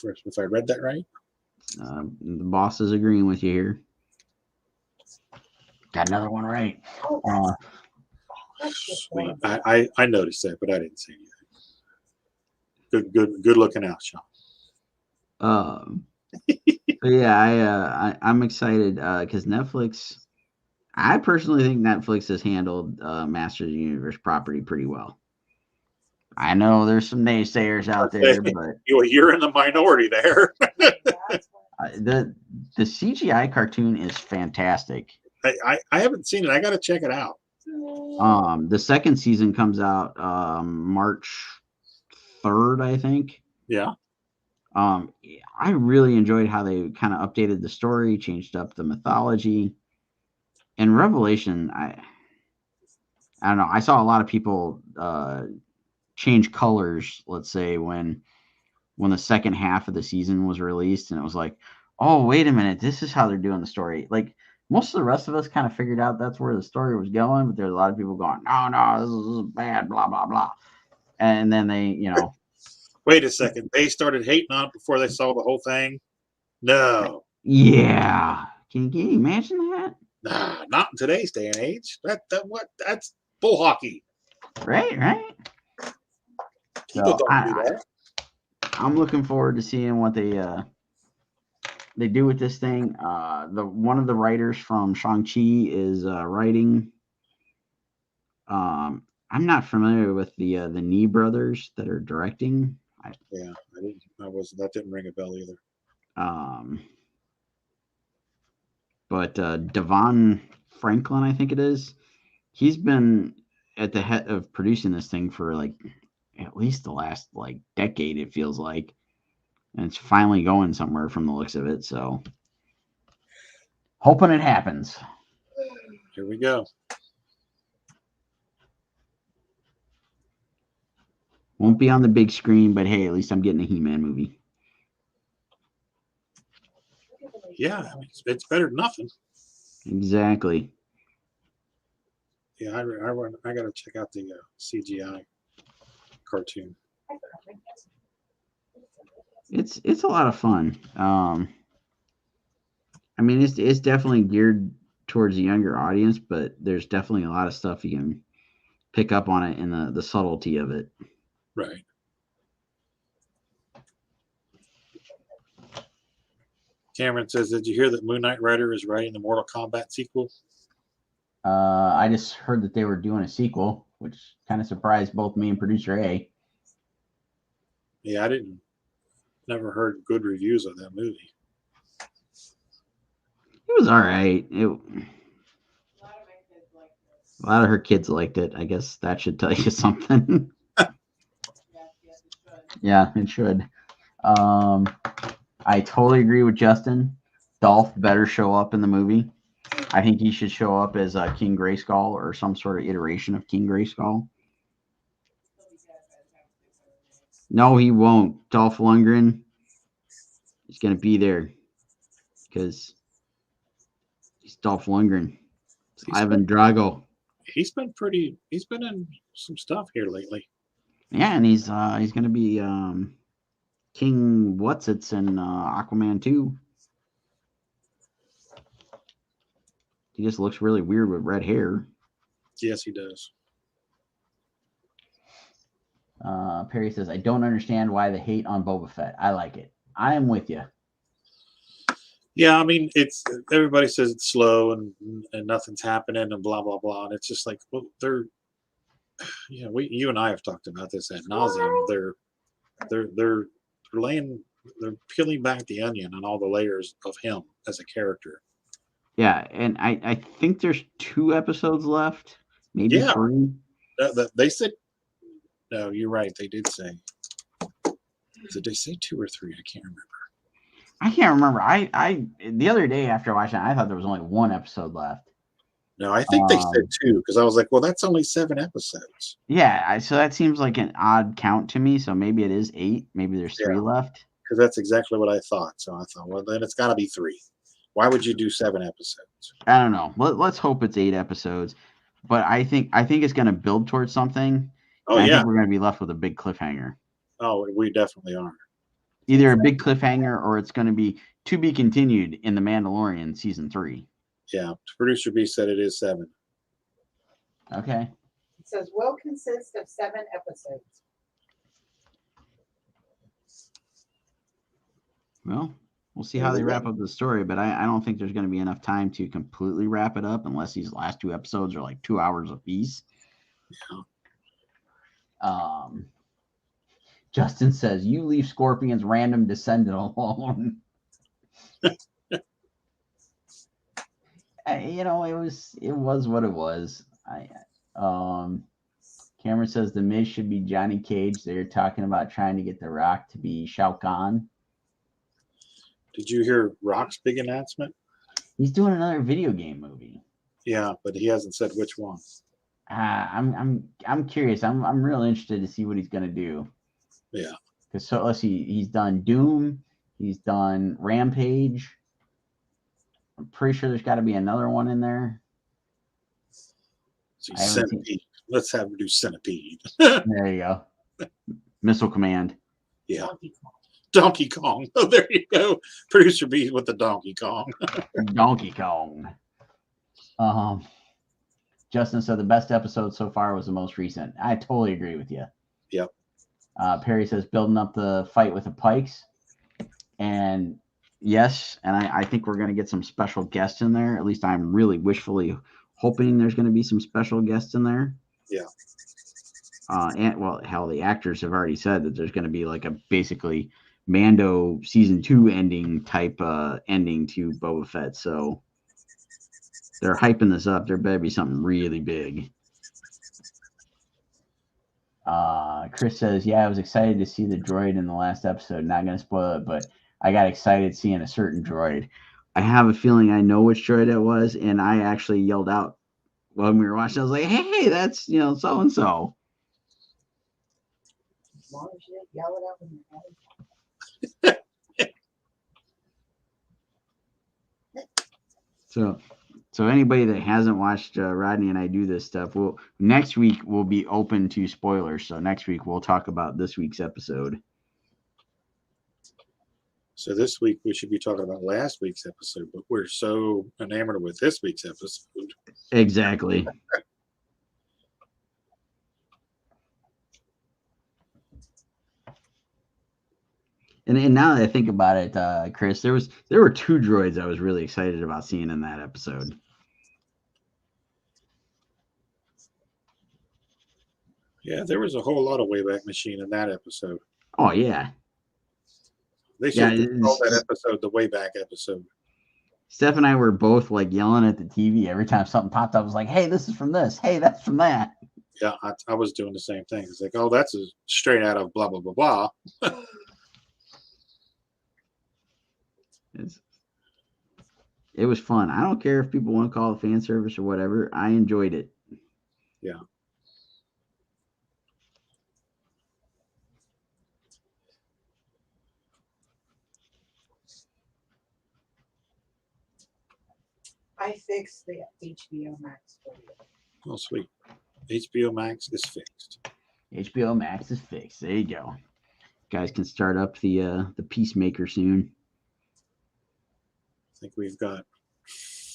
[SPEAKER 2] if I read that right.
[SPEAKER 1] The boss is agreeing with you here. Got another one right.
[SPEAKER 2] Sweet. I noticed that, but I didn't say anything. Good looking out, Sean.
[SPEAKER 1] But yeah, I'm excited because Netflix. I personally think Netflix has handled Masters of the Universe property pretty well. I know there's some naysayers out there, but
[SPEAKER 2] You're in the minority there.
[SPEAKER 1] the CGI cartoon is fantastic.
[SPEAKER 2] I haven't seen it. I got to check it out.
[SPEAKER 1] The second season comes out March 3rd, I think.
[SPEAKER 2] Yeah.
[SPEAKER 1] I really enjoyed how they kind of updated the story, changed up the mythology. And Revelation, I don't know. I saw a lot of people change colors, let's say, when the second half of the season was released, and it was like, oh, wait a minute, this is how they're doing the story. Like, most of the rest of us kind of figured out that's where the story was going, but there's a lot of people going, no, this is bad, blah, blah, blah. And then they, you know.
[SPEAKER 2] Wait a second. They started hating on it before they saw the whole thing? No.
[SPEAKER 1] Yeah. Can you imagine that?
[SPEAKER 2] Nah, not in today's day and age. That's bull hockey.
[SPEAKER 1] Right.
[SPEAKER 2] People
[SPEAKER 1] So
[SPEAKER 2] don't do that.
[SPEAKER 1] I'm looking forward to seeing what they do with this thing. One of the writers from Shang-Chi is writing. I'm not familiar with the Nee brothers that are directing.
[SPEAKER 2] That didn't ring a bell either.
[SPEAKER 1] But Devon Franklin, I think it is. He's been at the head of producing this thing for like at least the last like decade, it feels like. And it's finally going somewhere from the looks of it. So hoping it happens.
[SPEAKER 2] Here we go.
[SPEAKER 1] Won't be on the big screen, but hey, at least I'm getting a He-Man movie.
[SPEAKER 2] Yeah, I mean, it's better than nothing.
[SPEAKER 1] Exactly.
[SPEAKER 2] Yeah, I got to check out the CGI cartoon.
[SPEAKER 1] It's a lot of fun. I mean, it's definitely geared towards a younger audience, but there's definitely a lot of stuff you can pick up on it in the subtlety of it.
[SPEAKER 2] Right. Cameron says, did you hear that Moon Knight Rider is writing the Mortal Kombat sequel?
[SPEAKER 1] I just heard that they were doing a sequel, which kind of surprised both me and producer A.
[SPEAKER 2] Yeah, never heard good reviews of that movie.
[SPEAKER 1] It was all right.
[SPEAKER 4] A lot of my kids like
[SPEAKER 1] A lot of her kids liked it. I guess that should tell you something.
[SPEAKER 4] Yes, it should.
[SPEAKER 1] Yeah, it should. Um, I totally agree with Justin. Dolph better show up in the movie. I think he should show up as King Grayskull or some sort of iteration of King Grayskull.
[SPEAKER 4] He'll be dead by the time it's 600 days.
[SPEAKER 1] No, he won't. Dolph Lundgren is going to be there because he's Dolph Lundgren. It's
[SPEAKER 2] He's
[SPEAKER 1] Ivan Drago.
[SPEAKER 2] He's been in some stuff here lately.
[SPEAKER 1] Yeah, and he's going to be King Whatsits in Aquaman 2. He just looks really weird with red hair.
[SPEAKER 2] Yes, he does.
[SPEAKER 1] Perry says, I don't understand why the hate on Boba Fett. I like it. I am with you.
[SPEAKER 2] Yeah, I mean, it's everybody says it's slow and nothing's happening and blah blah blah, and it's just like, well, they're, you and I have talked about this ad nauseum. They're peeling back the onion on all the layers of him as a character.
[SPEAKER 1] Yeah, and I think there's 2 episodes left, maybe
[SPEAKER 2] Yeah.
[SPEAKER 1] 3.
[SPEAKER 2] They said, no, you're right. They did say. Did they say 2 or 3? I can't remember.
[SPEAKER 1] I can't remember. I the other day after watching it, I thought there was only 1 episode left.
[SPEAKER 2] No, I think they said 2 because I was like, well, that's only 7 episodes.
[SPEAKER 1] Yeah, so that seems like an odd count to me. So maybe it is 8. Maybe there's 3 left.
[SPEAKER 2] Because that's exactly what I thought. So I thought, well, then it's got to be 3. Why would you do 7 episodes?
[SPEAKER 1] I don't know. Let's hope it's 8 episodes. But I think it's going to build towards something.
[SPEAKER 2] Oh,
[SPEAKER 1] I
[SPEAKER 2] yeah.
[SPEAKER 1] think we're going to be left with a big cliffhanger.
[SPEAKER 2] Oh, we definitely are.
[SPEAKER 1] Either a big cliffhanger or it's going to be to be continued in The Mandalorian season 3.
[SPEAKER 2] Yeah. Producer B said it is 7.
[SPEAKER 1] Okay.
[SPEAKER 3] It says will consist of 7 episodes.
[SPEAKER 1] Well, we'll see how they wrap up the story, but I don't think there's going to be enough time to completely wrap it up unless these last 2 episodes are like 2 hours apiece.
[SPEAKER 2] Yeah.
[SPEAKER 1] Justin says, you leave Scorpion's random descendant alone. It was what it was. Cameron says the Miz should be Johnny Cage. They're talking about trying to get The Rock to be Shao Kahn.
[SPEAKER 2] Did you hear Rock's big announcement?
[SPEAKER 1] He's doing another video game movie.
[SPEAKER 2] Yeah, but he hasn't said which one.
[SPEAKER 1] I'm curious. I'm real interested to see what he's gonna do.
[SPEAKER 2] Yeah.
[SPEAKER 1] Because so let's see. He's done Doom. He's done Rampage. I'm pretty sure there's got to be another one in there.
[SPEAKER 2] See, Centipede. Let's have him do Centipede.
[SPEAKER 1] There you go. Missile Command.
[SPEAKER 2] Yeah. Donkey Kong. Oh, there you go. Producer B with the Donkey Kong.
[SPEAKER 1] Donkey Kong. Justin said the best episode so far was the most recent. I totally agree with you.
[SPEAKER 2] Yep.
[SPEAKER 1] Perry says building up the fight with the Pikes. And yes, and I think we're going to get some special guests in there. At least I'm really wishfully hoping there's going to be some special guests in there.
[SPEAKER 2] Yeah.
[SPEAKER 1] And well, hell, the actors have already said that there's going to be like a basically Mando season 2 ending type ending to Boba Fett. So they're hyping this up. There better be something really big. Chris says, yeah, I was excited to see the droid in the last episode. Not going to spoil it, but I got excited seeing a certain droid. I have a feeling I know which droid it was, and I actually yelled out when we were watching. I was like, hey, that's, so-and-so.
[SPEAKER 3] As long as you yell it out in your head.
[SPEAKER 1] So anybody that hasn't watched Rodney and I do this stuff, next week we'll be open to spoilers. So next week we'll talk about this week's episode.
[SPEAKER 2] So this week we should be talking about last week's episode, but we're so enamored with this week's episode.
[SPEAKER 1] Exactly. And now that I think about it, Chris, there were 2 droids I was really excited about seeing in that episode.
[SPEAKER 2] Yeah, there was a whole lot of Wayback Machine in that episode.
[SPEAKER 1] Oh yeah.
[SPEAKER 2] They should have called that episode the Wayback episode.
[SPEAKER 1] Steph and I were both like yelling at the TV every time something popped up. I was like, "Hey, this is from this. Hey, that's from that."
[SPEAKER 2] Yeah, I was doing the same thing. It's like, oh, that's straight out of blah blah blah blah.
[SPEAKER 1] It was fun. I don't care if people want to call it fan service or whatever. I enjoyed it.
[SPEAKER 2] Yeah.
[SPEAKER 3] I fixed the HBO Max for you.
[SPEAKER 2] Oh, sweet. HBO Max is fixed.
[SPEAKER 1] HBO Max is fixed. There you go. Guys can start up the Peacemaker soon.
[SPEAKER 2] I think we've got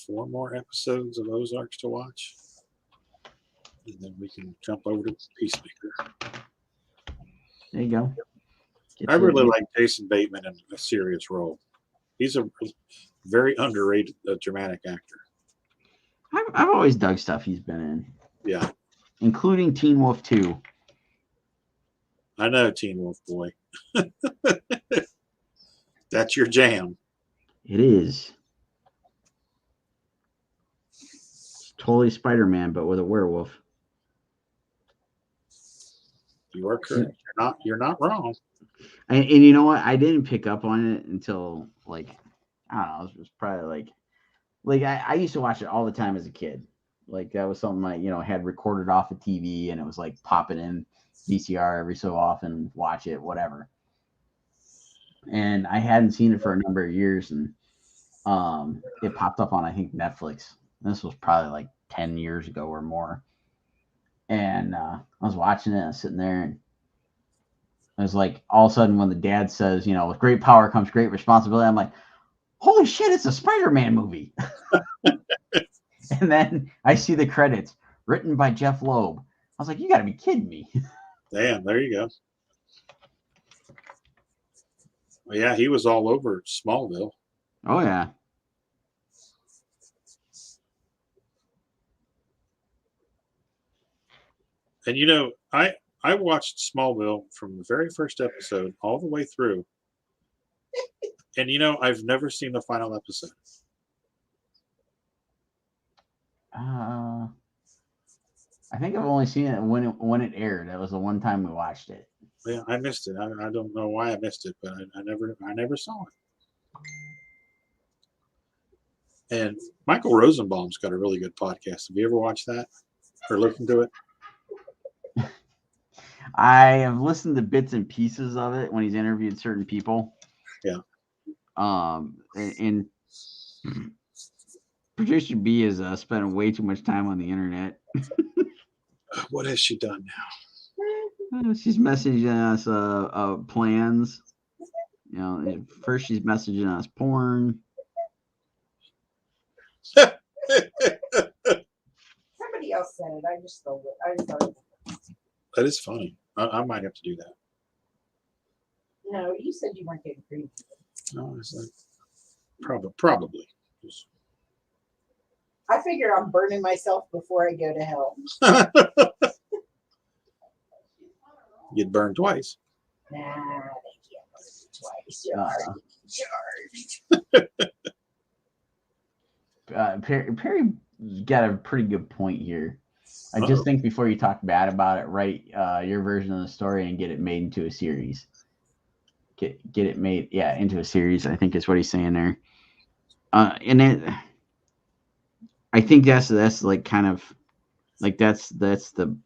[SPEAKER 2] 4 more episodes of Ozarks to watch, and then we can jump over to Peacemaker.
[SPEAKER 1] There you go.
[SPEAKER 2] I really like Jason Bateman in a serious role. He's a very underrated dramatic actor.
[SPEAKER 1] I've always dug stuff he's been in.
[SPEAKER 2] Yeah,
[SPEAKER 1] including Teen Wolf 2.
[SPEAKER 2] I know, Teen Wolf Boy. That's your jam.
[SPEAKER 1] It is. Totally Spider-Man, but with a werewolf.
[SPEAKER 2] You are correct. You're not wrong.
[SPEAKER 1] And you know what? I didn't pick up on it until like I don't know. It was probably like I used to watch it all the time as a kid. Like that was something I had recorded off a TV, and it was like popping in VCR every so often, watch it, whatever. And I hadn't seen it for a number of years, and it popped up on I think Netflix. This was probably like 10 years ago or more. And I was watching it, I was sitting there, and it was like all of a sudden when the dad says, with great power comes great responsibility, I'm like, holy shit, it's a Spider-Man movie. And then I see the credits written by Jeff Loeb. I was like, you got to be kidding me.
[SPEAKER 2] Damn, there you go. Well, yeah, he was all over Smallville.
[SPEAKER 1] Oh, yeah.
[SPEAKER 2] And I watched Smallville from the very first episode all the way through. And I've never seen the final episode.
[SPEAKER 1] I think I've only seen it when it aired. That was the one time we watched it.
[SPEAKER 2] Yeah, I missed it. I don't know why I missed it, but I never saw it. And Michael Rosenbaum's got a really good podcast. Have you ever watched that or listened to it?
[SPEAKER 1] I have listened to bits and pieces of it when he's interviewed certain people.
[SPEAKER 2] Yeah.
[SPEAKER 1] And Producer B has spent way too much time on the internet.
[SPEAKER 2] What has she done now?
[SPEAKER 1] She's messaging us plans. First she's messaging us porn.
[SPEAKER 3] Somebody else said it. I just stole it.
[SPEAKER 2] That is funny. I might have to do that.
[SPEAKER 3] No, you said you weren't getting creepy.
[SPEAKER 2] No, it's like probably.
[SPEAKER 3] I figure I'm burning myself before I go to hell.
[SPEAKER 2] You'd burn twice.
[SPEAKER 3] Nah, they can't burn twice.
[SPEAKER 1] Perry got a pretty good point here. I just think before you talk bad about it, write your version of the story and get it made into a series. Get it made, into a series. I think is what he's saying there. And I think that's like kind of like that's the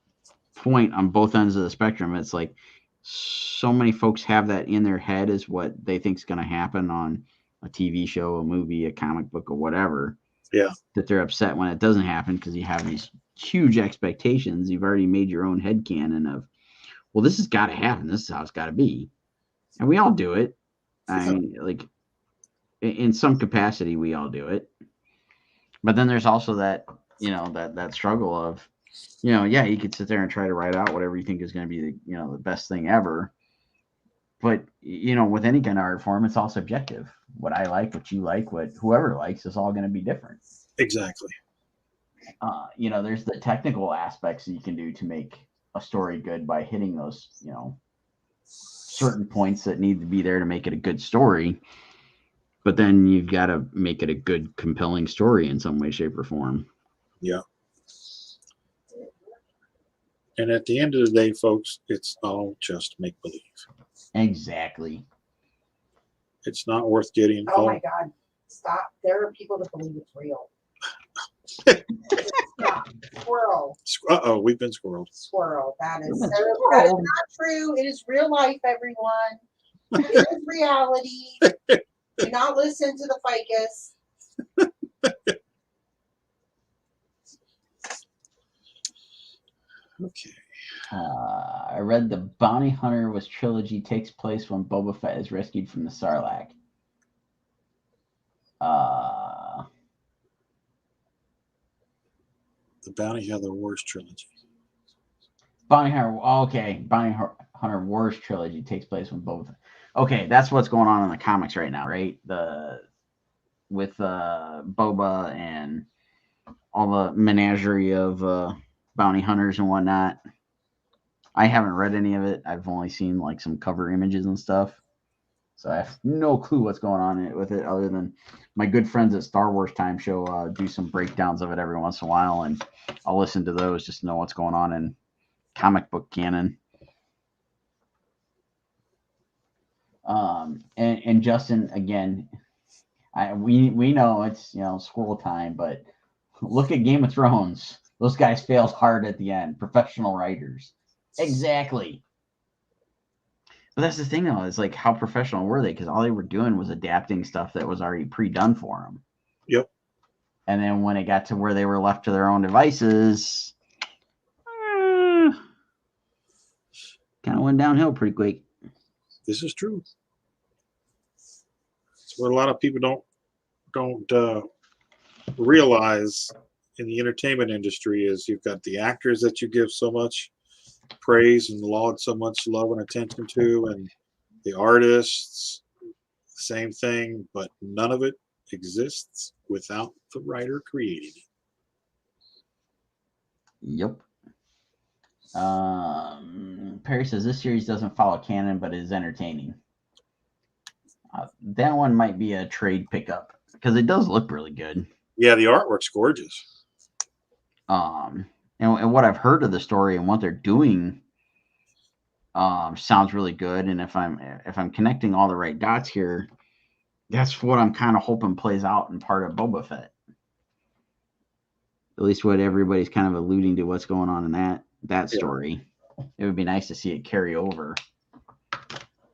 [SPEAKER 1] point on both ends of the spectrum. It's like so many folks have that in their head is what they think is going to happen on a TV show, a movie, a comic book, or whatever.
[SPEAKER 2] Yeah.
[SPEAKER 1] That they're upset when it doesn't happen because you have these huge expectations. You've already made your own headcanon of, well, this has got to happen. This is how it's got to be. And we all do it. I mean, like in some capacity, we all do it. But then there's also that, that struggle of, you could sit there and try to write out whatever you think is going to be the best thing ever. But, with any kind of art form, it's all subjective. What I like, what you like, what whoever likes is all going to be different.
[SPEAKER 2] Exactly.
[SPEAKER 1] There's the technical aspects that you can do to make a story good by hitting those, certain points that need to be there to make it a good story. But then you've got to make it a good, compelling story in some way, shape, or form.
[SPEAKER 2] Yeah. And at the end of the day, folks, it's all just make believe.
[SPEAKER 1] Exactly.
[SPEAKER 2] It's not worth getting.
[SPEAKER 3] Oh my God. Stop. There are people that believe it's real. Stop. Squirrel.
[SPEAKER 2] Uh-oh, we've been squirreled.
[SPEAKER 3] Squirrel. That is
[SPEAKER 1] We've been
[SPEAKER 3] that is
[SPEAKER 1] squirreled.
[SPEAKER 3] not true. It is real life, everyone. It is reality. Do not listen to the ficus.
[SPEAKER 2] Okay.
[SPEAKER 1] I read the Bounty Hunter was trilogy takes place when Boba Fett is rescued from the Sarlacc.
[SPEAKER 2] The Bounty Hunter Wars trilogy.
[SPEAKER 1] Bounty Hunter. Okay, Bounty Hunter Wars trilogy takes place when Boba Fett. Okay, that's what's going on in the comics right now, right? With Boba and all the menagerie of bounty hunters and whatnot. I haven't read any of it. I've only seen like some cover images and stuff. So I have no clue what's going on with it other than my good friends at Star Wars Time Show do some breakdowns of it every once in a while, and I'll listen to those just to know what's going on in comic book canon. And Justin, again, we know it's squirrel time, but look at Game of Thrones. Those guys failed hard at the end. Professional writers. Exactly. But that's the thing, though, is like how professional were they? Because all they were doing was adapting stuff that was already pre-done for them.
[SPEAKER 2] Yep.
[SPEAKER 1] And then when it got to where they were left to their own devices, kind of went downhill pretty quick.
[SPEAKER 2] This is true. It's what a lot of people don't realize in the entertainment industry is you've got the actors that you give so much praise and laud so much love and attention to, and the artists, same thing, but none of it exists without the writer creating it.
[SPEAKER 1] Yep. Perry says this series doesn't follow canon, but is entertaining. That one might be a trade pickup because it does look really good.
[SPEAKER 2] Yeah, the artwork's gorgeous.
[SPEAKER 1] And what I've heard of the story and what they're doing sounds really good. And if I'm connecting all the right dots here, that's what I'm kind of hoping plays out in part of Boba Fett. At least what everybody's kind of alluding to what's going on in that story. It would be nice to see it carry over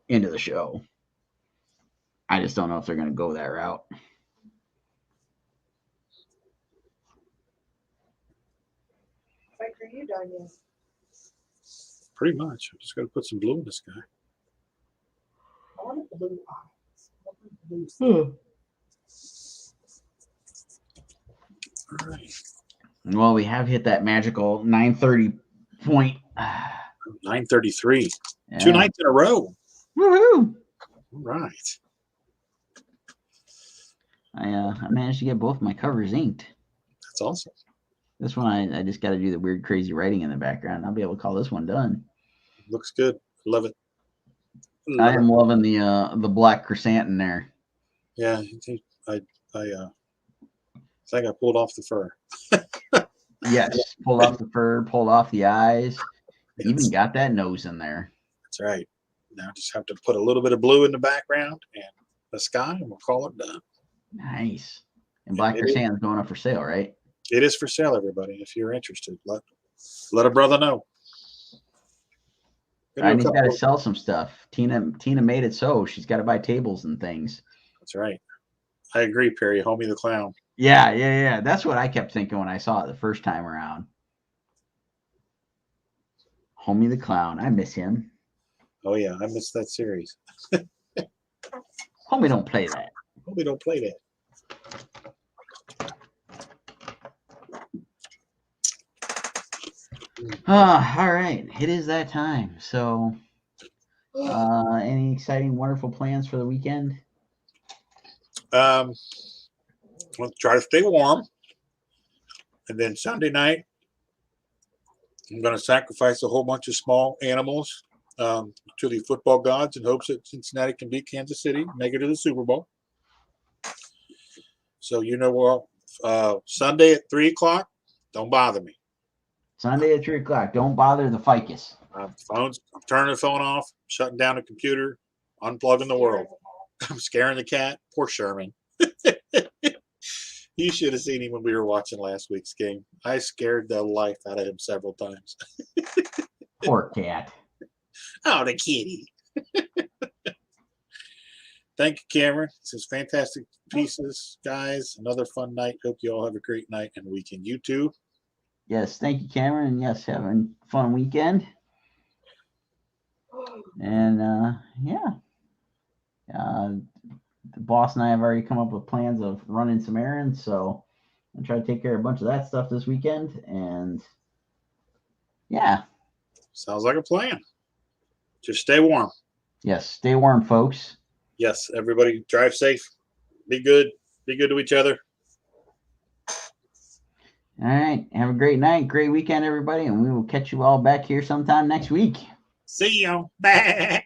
[SPEAKER 1] into the show. I just don't know if they're going to go that route.
[SPEAKER 3] Are you done yet?
[SPEAKER 2] Pretty much. I'm just going to put some blue in this guy.
[SPEAKER 3] I want a blue eye.
[SPEAKER 2] All right.
[SPEAKER 1] Well, we have hit that magical 9:30 point.
[SPEAKER 2] 9:33.
[SPEAKER 1] Yeah.
[SPEAKER 2] 2 nights in a row.
[SPEAKER 1] Woohoo!
[SPEAKER 2] All right.
[SPEAKER 1] I managed to get both my covers inked.
[SPEAKER 2] That's awesome.
[SPEAKER 1] This one, I just got to do the weird, crazy writing in the background. I'll be able to call this one done.
[SPEAKER 2] Looks good. Love it.
[SPEAKER 1] I am loving the black chrysanthemum there.
[SPEAKER 2] Yeah, I think I pulled off the fur.
[SPEAKER 1] Yes, pulled off the fur, pulled off the eyes,
[SPEAKER 2] Yes.
[SPEAKER 1] even got that nose in there.
[SPEAKER 2] That's right. Now just have to put a little bit of blue in the background and the sky, and we'll call it done.
[SPEAKER 1] Nice. And black
[SPEAKER 2] It
[SPEAKER 1] chrysanthemum's going up for sale, right?
[SPEAKER 2] It is for sale, everybody. If you're interested, let a brother know.
[SPEAKER 1] I need to sell some stuff. Tina made it so she's got to buy tables and things.
[SPEAKER 2] That's right. I agree, Perry. Homie the Clown.
[SPEAKER 1] Yeah. That's what I kept thinking when I saw it the first time around. Homie the Clown. I miss him.
[SPEAKER 2] Oh, yeah. I missed that series.
[SPEAKER 1] Homie don't play that.
[SPEAKER 2] Homie don't play that.
[SPEAKER 1] All right. It is that time. So, any exciting, wonderful plans for the weekend?
[SPEAKER 2] Let's try to stay warm. And then Sunday night, I'm going to sacrifice a whole bunch of small animals to the football gods in hopes that Cincinnati can beat Kansas City, make it to the Super Bowl. So Sunday at 3 o'clock, don't bother me.
[SPEAKER 1] Sunday at 3 o'clock. Don't bother the ficus.
[SPEAKER 2] I'm turning the phone off, shutting down the computer, unplugging the world. I'm scaring the cat. Poor Sherman. You should have seen him when we were watching last week's game. I scared the life out of him several times.
[SPEAKER 1] Poor cat.
[SPEAKER 2] Oh, the kitty. Thank you, Cameron. This is fantastic pieces, guys. Another fun night. Hope you all have a great night and weekend. You too.
[SPEAKER 1] Yes, thank you, Cameron. And yes, having a fun weekend. And the boss and I have already come up with plans of running some errands, so I'll try to take care of a bunch of that stuff this weekend. And yeah.
[SPEAKER 2] Sounds like a plan. Just stay warm.
[SPEAKER 1] Yes, stay warm, folks.
[SPEAKER 2] Yes, everybody drive safe. Be good. Be good to each other.
[SPEAKER 1] All right. Have a great night, great weekend, everybody, and we will catch you all back here sometime next week.
[SPEAKER 2] See you. Bye.